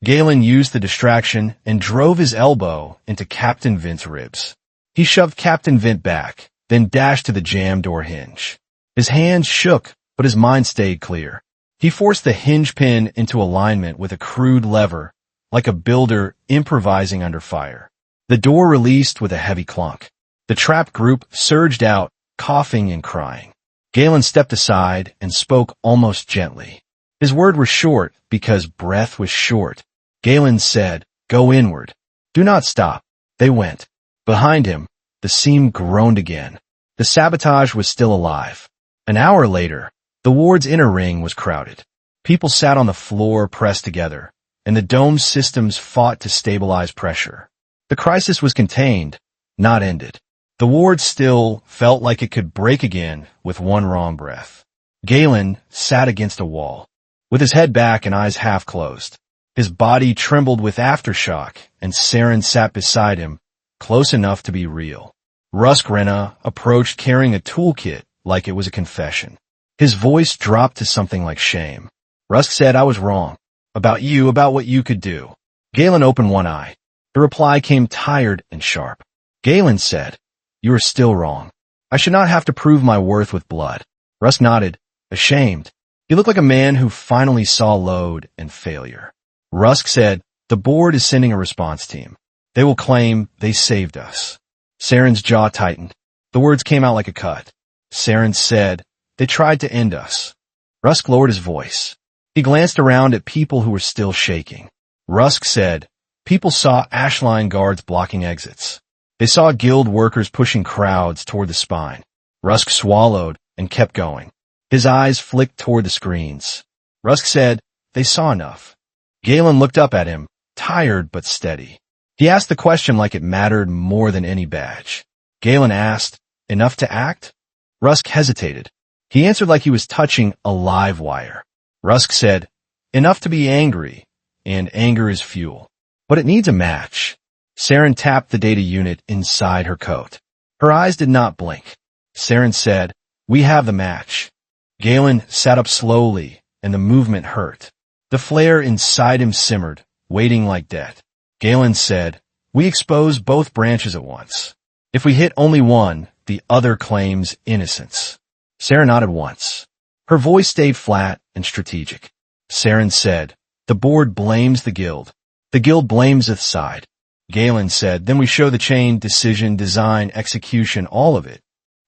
Galen used the distraction and drove his elbow into Captain Vint's ribs. He shoved Captain Vint back, then dashed to the jam door hinge. His hands shook, but his mind stayed clear. He forced the hinge pin into alignment with a crude lever, like a builder improvising under fire. The door released with a heavy clunk. The trapped group surged out, coughing and crying. Galen stepped aside and spoke almost gently. His words were short because breath was short. Galen said, "Go inward. Do not stop." They went. Behind him, the seam groaned again. The sabotage was still alive. An hour later, the ward's inner ring was crowded. People sat on the floor pressed together, and the dome systems fought to stabilize pressure. The crisis was contained, not ended. The ward still felt like it could break again with one wrong breath. Galen sat against a wall, with his head back and eyes half closed. His body trembled with aftershock, and Saren sat beside him, close enough to be real. Rena approached carrying a toolkit like it was a confession. His voice dropped to something like shame. Rusk said, "I was wrong. About you, about what you could do." Galen opened one eye. The reply came tired and sharp. Galen said, "You are still wrong. I should not have to prove my worth with blood." Rusk nodded, ashamed. He looked like a man who finally saw load and failure. Rusk said, "The board is sending a response team. They will claim they saved us." Saren's jaw tightened. The words came out like a cut. Saren said, "They tried to end us." Rusk lowered his voice. He glanced around at people who were still shaking. Rusk said, "People saw ashline guards blocking exits. They saw guild workers pushing crowds toward the spine." Rusk swallowed and kept going. His eyes flicked toward the screens. Rusk said, "They saw enough." Galen looked up at him, tired but steady. He asked the question like it mattered more than any badge. Galen asked, "Enough to act?" Rusk hesitated. He answered like he was touching a live wire. Rusk said, "Enough to be angry, and anger is fuel. But it needs a match." Saren tapped the data unit inside her coat. Her eyes did not blink. Saren said, "We have the match." Galen sat up slowly, and the movement hurt. The flare inside him simmered, waiting like death. Galen said, "We expose both branches at once. If we hit only one, the other claims innocence." Saren nodded once. Her voice stayed flat and strategic. Saren said, "The board blames the guild. The guild blames Earthside." Galen said, "Then we show the chain, decision, design, execution, all of it."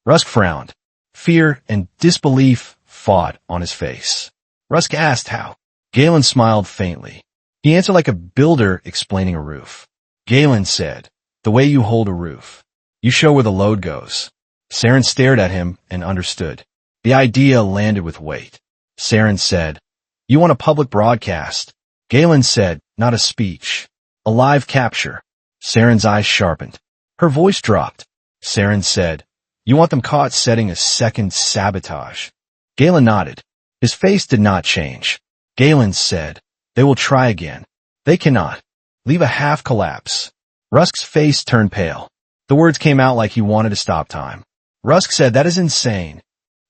Rusk frowned. Fear and disbelief fought on his face. Rusk asked how. Galen smiled faintly. He answered like a builder explaining a roof. Galen said, "The way you hold a roof. You show where the load goes." Saren stared at him and understood. The idea landed with weight. Saren said, "You want a public broadcast." Galen said, "Not a speech. A live capture." Saren's eyes sharpened. Her voice dropped. Saren said, "You want them caught setting a second sabotage." Galen nodded. His face did not change. Galen said, "They will try again. They cannot. Leave a half collapse." Rusk's face turned pale. The words came out like he wanted to stop time. Rusk said, "That is insane."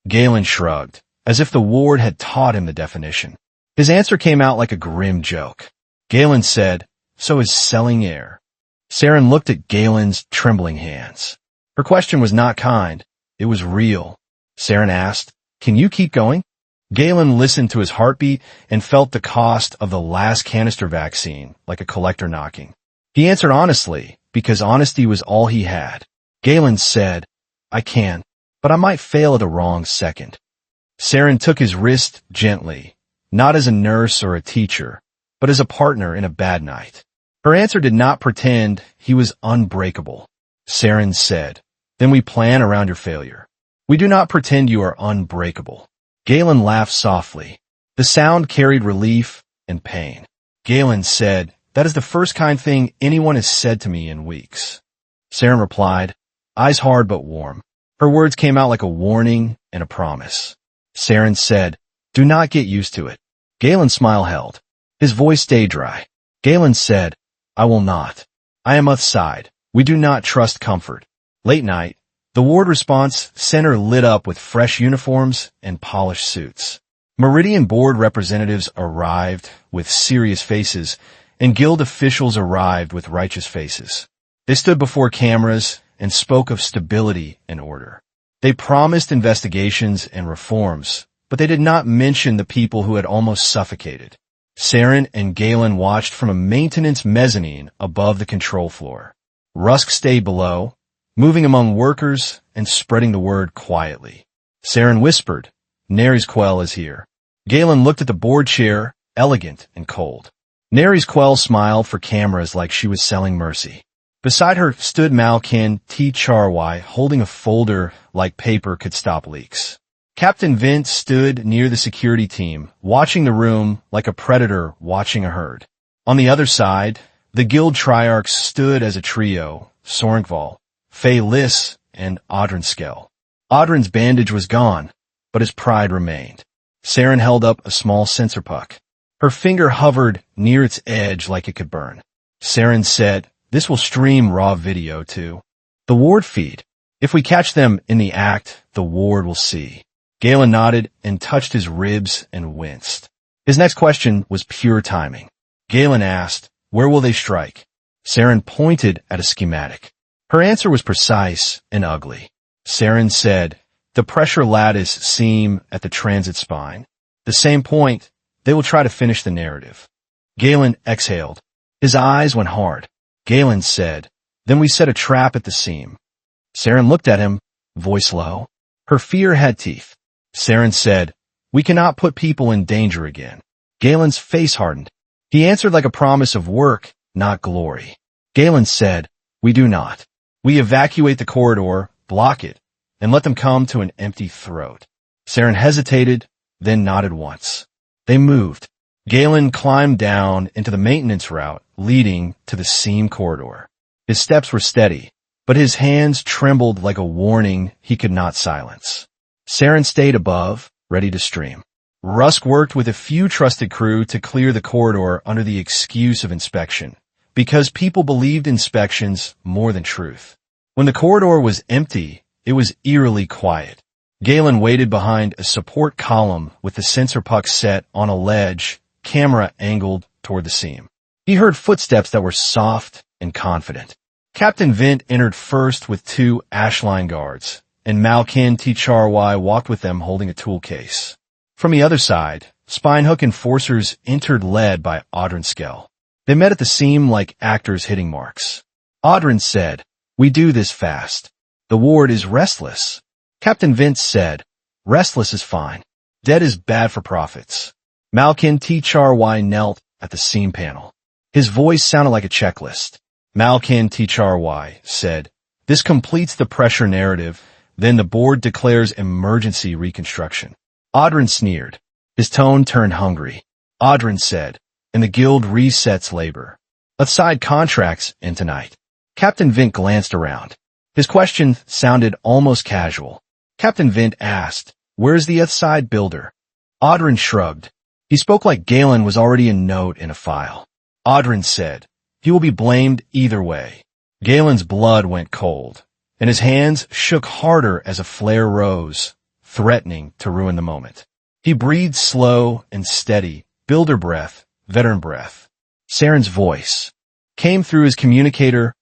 Galen shrugged, as if the ward had taught him the definition. His answer came out like a grim joke. Galen said, "So is selling air." Saren looked at Galen's trembling hands. Her question was not kind. It was real. Saren asked, "Can you keep going?" Galen listened to his heartbeat and felt the cost of the last-canister vaccine like a collector knocking. He answered honestly, because honesty was all he had. Galen said, "I can, but I might fail at the wrong second." Saren took his wrist gently, not as a nurse or a teacher, but as a partner in a bad night. Her answer did not pretend he was unbreakable. Saren said, "Then we plan around your failure. We do not pretend you are unbreakable." Galen laughed softly. The sound carried relief and pain. Galen said, "That is the first kind thing anyone has said to me in weeks." Saren replied, eyes hard but warm. Her words came out like a warning and a promise. Saren said, "Do not get used to it." Galen's smile held. His voice stayed dry. Galen said, "I will not. I am Earthside. We do not trust comfort." Late night, the ward response center lit up with fresh uniforms and polished suits. Meridian board representatives arrived with serious faces, and guild officials arrived with righteous faces. They stood before cameras and spoke of stability and order. They promised investigations and reforms, but they did not mention the people who had almost suffocated. Saren and Galen watched from a maintenance mezzanine above the control floor. Rusk stayed below, moving among workers and spreading the word quietly. Saren whispered, "Neri's Quell is here." Galen looked at the board chair, elegant and cold. Neri's Quell smiled for cameras like she was selling mercy. Beside her stood Malkin T. Charwai, holding a folder like paper could stop leaks. Captain Vint stood near the security team, watching the room like a predator watching a herd. On the other side, the guild triarchs stood as a trio, Sorngval, Fay Liss, and Audrinskell. Audrin's bandage was gone, but his pride remained. Saren held up a small sensor puck. Her finger hovered near its edge like it could burn. Saren said, "This will stream raw video to the ward feed. If we catch them in the act, the ward will see." Galen nodded and touched his ribs and winced. His next question was pure timing. Galen asked, "Where will they strike?" Saren pointed at a schematic. Her answer was precise and ugly. Saren said, "The pressure lattice seam at the transit spine. The same point, they will try to finish the narrative." Galen exhaled. His eyes went hard. Galen said, "Then we set a trap at the seam." Saren looked at him, voice low. Her fear had teeth. Saren said, "We cannot put people in danger again." Galen's face hardened. He answered like a promise of work, not glory. Galen said, "We do not. We evacuate the corridor, block it, and let them come to an empty throat." Saren hesitated, then nodded once. They moved. Galen climbed down into the maintenance route leading to the seam corridor. His steps were steady, but his hands trembled like a warning he could not silence. Saren stayed above, ready to stream. Rusk worked with a few trusted crew to clear the corridor under the excuse of inspection, because people believed inspections more than truth. When the corridor was empty, it was eerily quiet. Galen waited behind a support column with the sensor puck set on a ledge, camera angled toward the seam. He heard footsteps that were soft and confident. Captain Vint entered first with 2 ashline guards, and Malkin T. Charwai walked with them holding a tool case. From the other side, Spinehook enforcers entered led by Audrinskell. They met at the seam like actors hitting marks. Audrin said, "We do this fast. The ward is restless." Captain Vince said, "Restless is fine. Dead is bad for profits." Malkin T. Charwai knelt at the seam panel. His voice sounded like a checklist. Malkin T. Charwai said, "This completes the pressure narrative, then the board declares emergency reconstruction." Audrin sneered. His tone turned hungry. Audrin said, "And the guild resets labor. Earthside contracts in tonight." Captain Vint glanced around. His question sounded almost casual. Captain Vint asked, "Where's the Earthside builder?" Audrin shrugged. He spoke like Galen was already a note in a file. Audrin said, "He will be blamed either way." Galen's blood went cold, and his hands shook harder as a flare rose, threatening to ruin the moment. He breathed slow and steady, builder breath, veteran breath. Saren's voice came through his communicator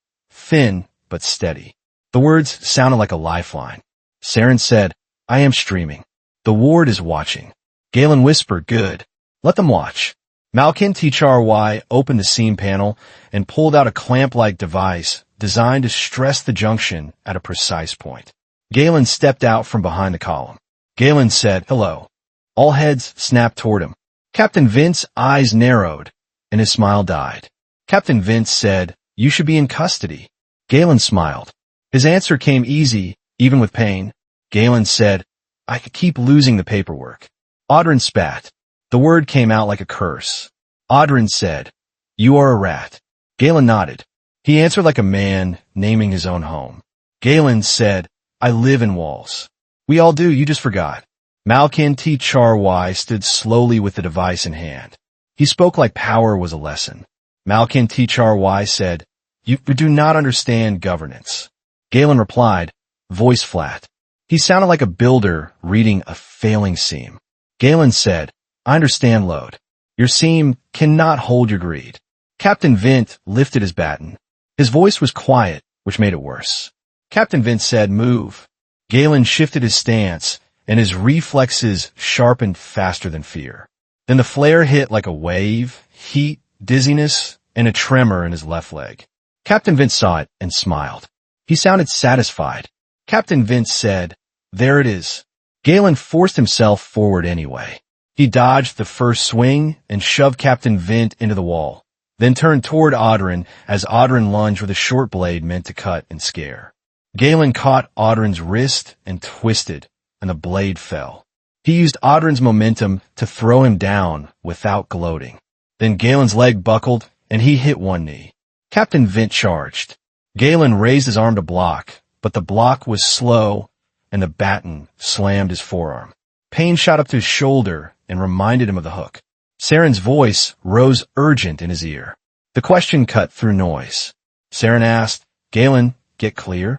thin but steady. The words sounded like a lifeline. Saren said, "I am streaming. The ward is watching." Galen whispered, "Good. Let them watch." Malkin Tchry opened the seam panel and pulled out a clamp-like device designed to stress the junction at a precise point. Galen stepped out from behind the column. Galen said, "Hello." All heads snapped toward him. Captain Vince's eyes narrowed, and his smile died. Captain Vince said, "You should be in custody." Galen smiled. His answer came easy, even with pain. Galen said, "I could keep losing the paperwork." Audrin spat. The word came out like a curse. Audrin said, "You are a rat." Galen nodded. He answered like a man naming his own home. Galen said, "I live in walls." "We all do, you just forgot." Malkin Tchry stood slowly with the device in hand. He spoke like power was a lesson. Malkin Tchry said, "You do not understand governance." Galen replied, voice flat. He sounded like a builder reading a failing seam. Galen said, "I understand, load. Your seam cannot hold your greed." Captain Vint lifted his baton. His voice was quiet, which made it worse. Captain Vint said, "Move." Galen shifted his stance, and his reflexes sharpened faster than fear. Then the flare hit like a wave, heat, dizziness, and a tremor in his left leg. Captain Vince saw it and smiled. He sounded satisfied. Captain Vince said, "There it is." Galen forced himself forward anyway. He dodged the first swing and shoved Captain Vint into the wall, then turned toward Audrin as Audrin lunged with a short blade meant to cut and scare. Galen caught Audrin's wrist and twisted, and the blade fell. He used Audrin's momentum to throw him down without gloating. Then Galen's leg buckled, and he hit one knee. Captain Vint charged. Galen raised his arm to block, but the block was slow, and the baton slammed his forearm. Pain shot up to his shoulder and reminded him of the hook. Saren's voice rose urgent in his ear. The question cut through noise. Saren asked, "Galen, get clear?"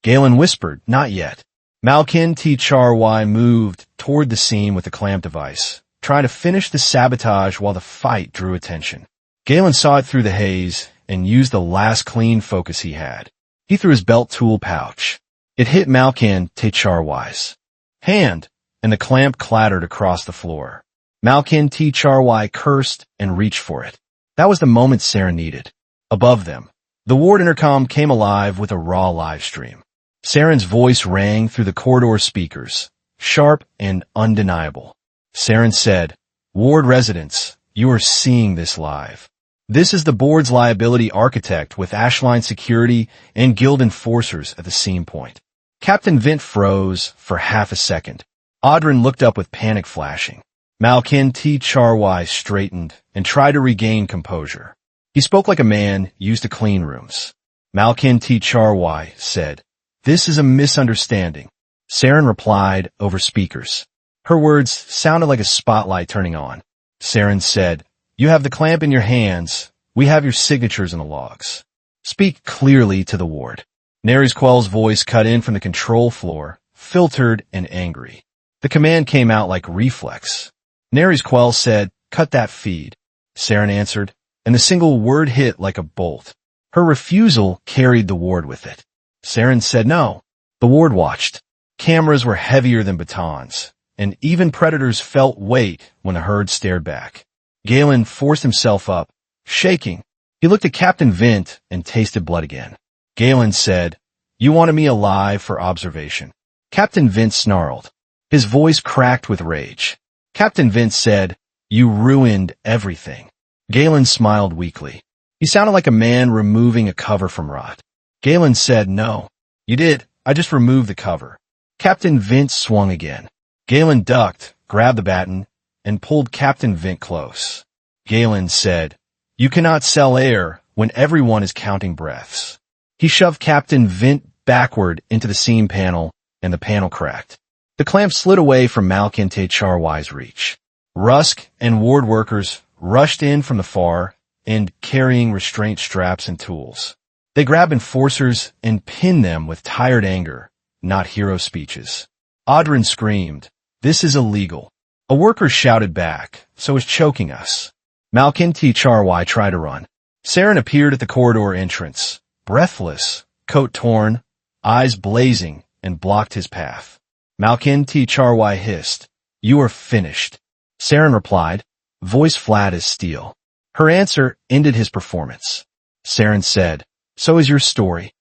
Galen whispered, "Not yet." Malkin Tchry moved toward the seam with the clamp device, trying to finish the sabotage while the fight drew attention. Galen saw it through the haze and used the last clean focus he had. He threw his belt tool pouch. It hit Malkin Tchry's hand, and the clamp clattered across the floor. Malkin Tchry cursed and reached for it. That was the moment Saren needed. Above them, the ward intercom came alive with a raw live stream. Saren's voice rang through the corridor speakers, sharp and undeniable. Saren said, "Ward residents, you are seeing this live. This is the board's liability architect with Ashline security and guild enforcers at the seam point." Captain Vint froze for half a second. Audrin looked up with panic flashing. Malkin Tchry straightened and tried to regain composure. He spoke like a man used to clean rooms. Malkin Tchry said, "This is a misunderstanding." Saren replied over speakers. Her words sounded like a spotlight turning on. Saren said, "You have the clamp in your hands. We have your signatures in the logs. Speak clearly to the ward." Nerys Quell's voice cut in from the control floor, filtered and angry. The command came out like reflex. Nerys Quell said, "Cut that feed." Saren answered, and the single word hit like a bolt. Her refusal carried the ward with it. Saren said no. The ward watched. Cameras were heavier than batons, and even predators felt weight when the herd stared back. Galen forced himself up, shaking. He looked at Captain Vint and tasted blood again. Galen said, "You wanted me alive for observation." Captain Vint snarled. His voice cracked with rage. Captain Vint said, "You ruined everything." Galen smiled weakly. He sounded like a man removing a cover from rot. Galen said, "No, you did. I just removed the cover." Captain Vint swung again. Galen ducked, grabbed the baton, and pulled Captain Vint close. Galen said, "You cannot sell air when everyone is counting breaths." He shoved Captain Vint backward into the seam panel, and the panel cracked. The clamp slid away from Malkin Tchry's reach. Rusk and ward workers rushed in from the far end, carrying restraint straps and tools. They grabbed enforcers and pinned them with tired anger, not hero speeches. Audrin screamed, "This is illegal." A worker shouted back, "So is choking us." Malkin Tchry tried to run. Saren appeared at the corridor entrance. breathless, coat torn, eyes blazing, and blocked his path. Malkin T. Charwai hissed, "You are finished." Saren replied, voice flat as steel. Her answer ended his performance. Saren said, "So is your story."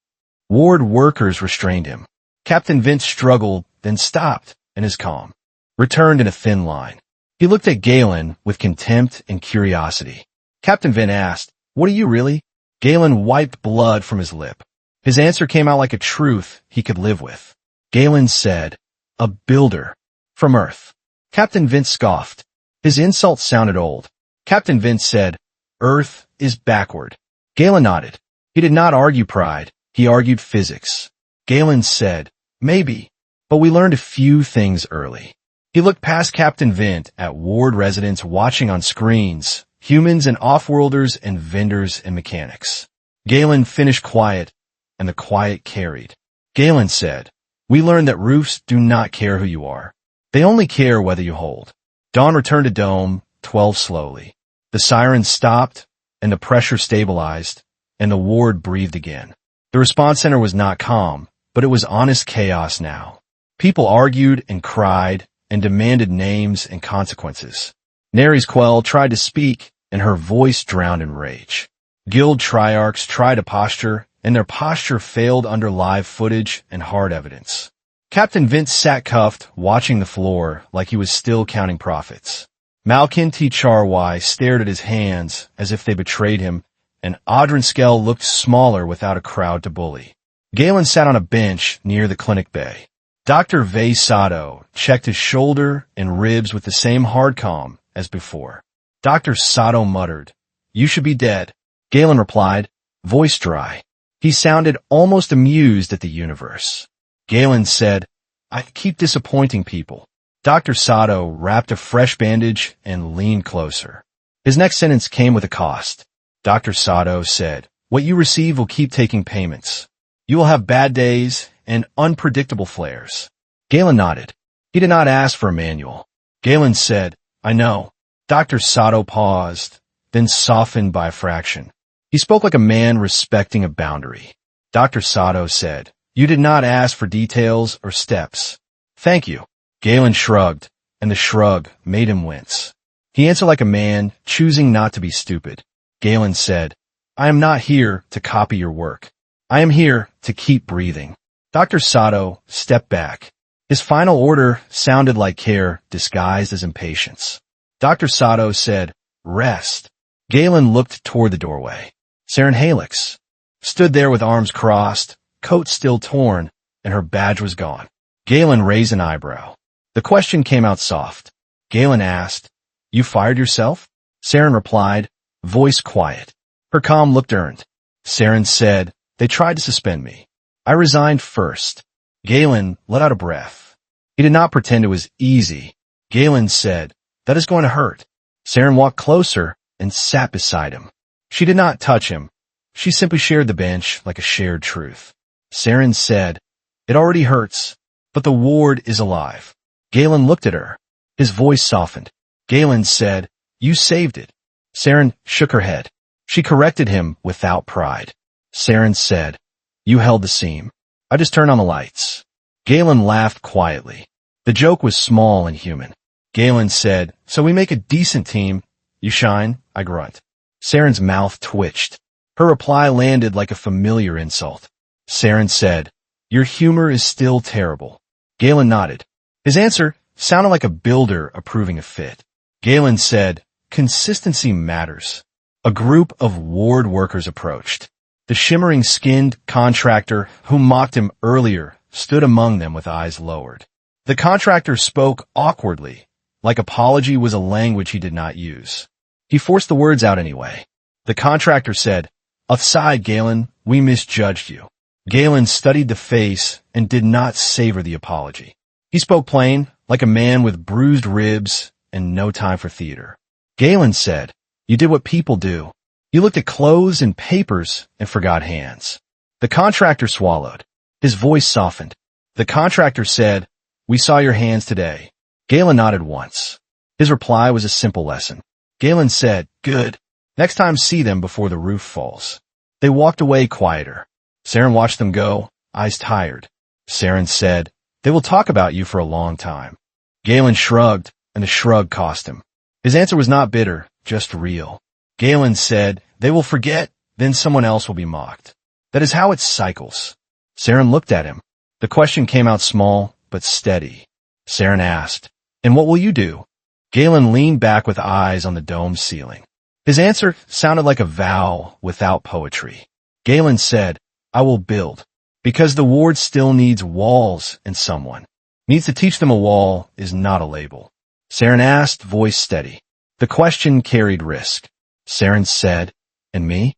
Ward workers restrained him. Captain Vince struggled, then stopped, and his calm returned in a thin line. He looked at Galen with contempt and curiosity. Captain Vince asked, "What are you really?" Galen wiped blood from his lip. His answer came out like a truth he could live with. Galen said, "A builder. From Earth." Captain Vince scoffed. His insult sounded old. Captain Vince said, "Earth is backward." Galen nodded. He did not argue pride. He argued physics. Galen said, "Maybe, but we learned a few things early." He looked past Captain Vint at Ward residents watching on screens, humans and off-worlders and vendors and mechanics. Galen finished quiet, and the quiet carried. Galen said, "We learned that roofs do not care who you are. They only care whether you hold." Dawn returned to Dome 12 slowly. The sirens stopped, and the pressure stabilized, and the ward breathed again. The response center was not calm, but it was honest chaos now. People argued and cried and demanded names and consequences. Neri's Quell tried to speak, and her voice drowned in rage. Guild triarchs tried to posture, and their posture failed under live footage and hard evidence. Captain Vince sat cuffed, watching the floor like he was still counting profits. Malkin T. Charwai stared at his hands as if they betrayed him, and Audrin Skell looked smaller without a crowd to bully. Galen sat on a bench near the clinic bay. Dr. Vay Sato checked his shoulder and ribs with the same hard calm as before. Dr. Sato muttered, "You should be dead." Galen replied, voice dry. He sounded almost amused at the universe. Galen said, "I keep disappointing people." Dr. Sato wrapped a fresh bandage and leaned closer. His next sentence came with a cost. Dr. Sato said, "What you receive will keep taking payments. You will have bad days and unpredictable flares." Galen nodded. He did not ask for a manual. Galen said, "I know." Dr. Sato paused, then softened by a fraction. He spoke like a man respecting a boundary. Dr. Sato said, "You did not ask for details or steps." "Thank you." Galen shrugged, and the shrug made him wince. He answered like a man choosing not to be stupid. Galen said, "I am not here to copy your work. I am here to keep breathing." Dr. Sato stepped back. His final order sounded like care disguised as impatience. Dr. Sato said, "Rest." Galen looked toward the doorway. Saren Halix stood there with arms crossed, coat still torn, and her badge was gone. Galen raised an eyebrow. The question came out soft. Galen asked, "You fired yourself?" Saren replied, voice quiet. Her calm looked earned. Saren said, "They tried to suspend me. I resigned first." Galen let out a breath. He did not pretend it was easy. Galen said, "That is going to hurt." Saren walked closer and sat beside him. She did not touch him. She simply shared the bench like a shared truth. Saren said, "It already hurts, but the ward is alive." Galen looked at her. His voice softened. Galen said, "You saved it." Saren shook her head. She corrected him without pride. Saren said, "You held the seam. I just turned on the lights." Galen laughed quietly. The joke was small and human. Galen said, "So we make a decent team. You shine, I grunt." Saren's mouth twitched. Her reply landed like a familiar insult. Saren said, "Your humor is still terrible." Galen nodded. His answer sounded like a builder approving a fit. Galen said, "Consistency matters." A group of ward workers approached. The shimmering-skinned contractor who mocked him earlier stood among them with eyes lowered. The contractor spoke awkwardly, like apology was a language he did not use. He forced the words out anyway. The contractor said, "Earthside, Galen, we misjudged you." Galen studied the face and did not savor the apology. He spoke plain, like a man with bruised ribs and no time for theater. Galen said, "You did what people do. You looked at clothes and papers and forgot hands." The contractor swallowed. His voice softened. The contractor said, "We saw your hands today." Galen nodded once. His reply was a simple lesson. Galen said, "Good. Next time see them before the roof falls." They walked away quieter. Saren watched them go, eyes tired. Saren said, "They will talk about you for a long time." Galen shrugged, and the shrug cost him. His answer was not bitter, just real. Galen said, "They will forget, then someone else will be mocked. That is how it cycles." Saren looked at him. The question came out small, but steady. Saren asked, "And what will you do?" Galen leaned back with eyes on the dome's ceiling. His answer sounded like a vow without poetry. Galen said, "I will build, because the ward still needs walls and someone. Needs to teach them a wall is not a label." Saren asked, voice steady. The question carried risk. Saren said, "And me?"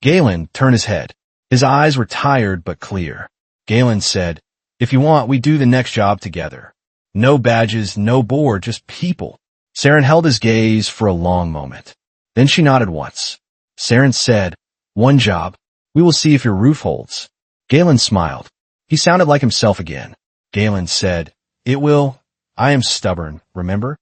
Galen turned his head. His eyes were tired but clear. Galen said, "If you want, we do the next job together. No badges, no board, just people." Saren held his gaze for a long moment. Then she nodded once. Saren said, "One job. We will see if your roof holds." Galen smiled. He sounded like himself again. Galen said, "It will. I am stubborn, remember?"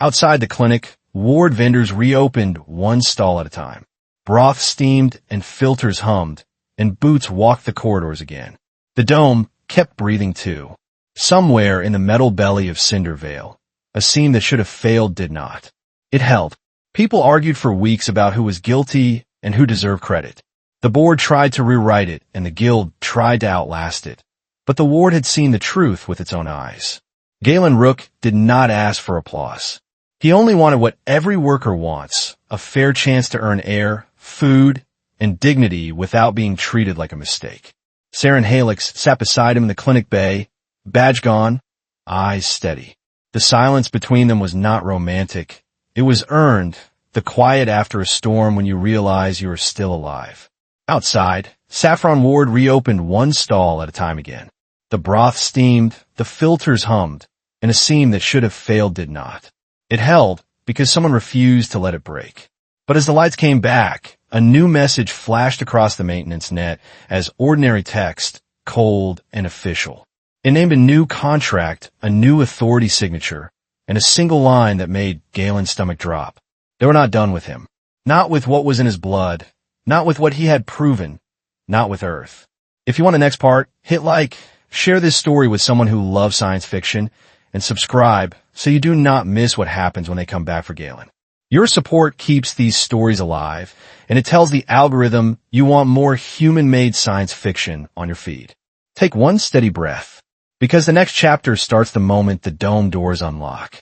Outside the clinic, ward vendors reopened one stall at a time. Broth steamed and filters hummed, and boots walked the corridors again. The dome kept breathing too. Somewhere in the metal belly of Cindervale, a seam that should have failed did not. It held. People argued for weeks about who was guilty and who deserved credit. The board tried to rewrite it, and the guild tried to outlast it. But the ward had seen the truth with its own eyes. Galen Rook did not ask for applause. He only wanted what every worker wants, a fair chance to earn air, food, and dignity without being treated like a mistake. Saren Halix sat beside him in the clinic bay, badge gone, eyes steady. The silence between them was not romantic. It was earned, the quiet after a storm when you realize you are still alive. Outside, Saffron Ward reopened one stall at a time again. The broth steamed, the filters hummed, and a seam that should have failed did not. It held because someone refused to let it break. But as the lights came back, a new message flashed across the maintenance net as ordinary text, cold and official. It named a new contract, a new authority signature, and a single line that made Galen's stomach drop. They were not done with him. Not with what was in his blood. Not with what he had proven. Not with Earth. If you want the next part, hit like, share this story with someone who loves science fiction, and subscribe so you do not miss what happens when they come back for Galen. Your support keeps these stories alive, and it tells the algorithm you want more human-made science fiction on your feed. Take one steady breath, because the next chapter starts the moment the dome doors unlock.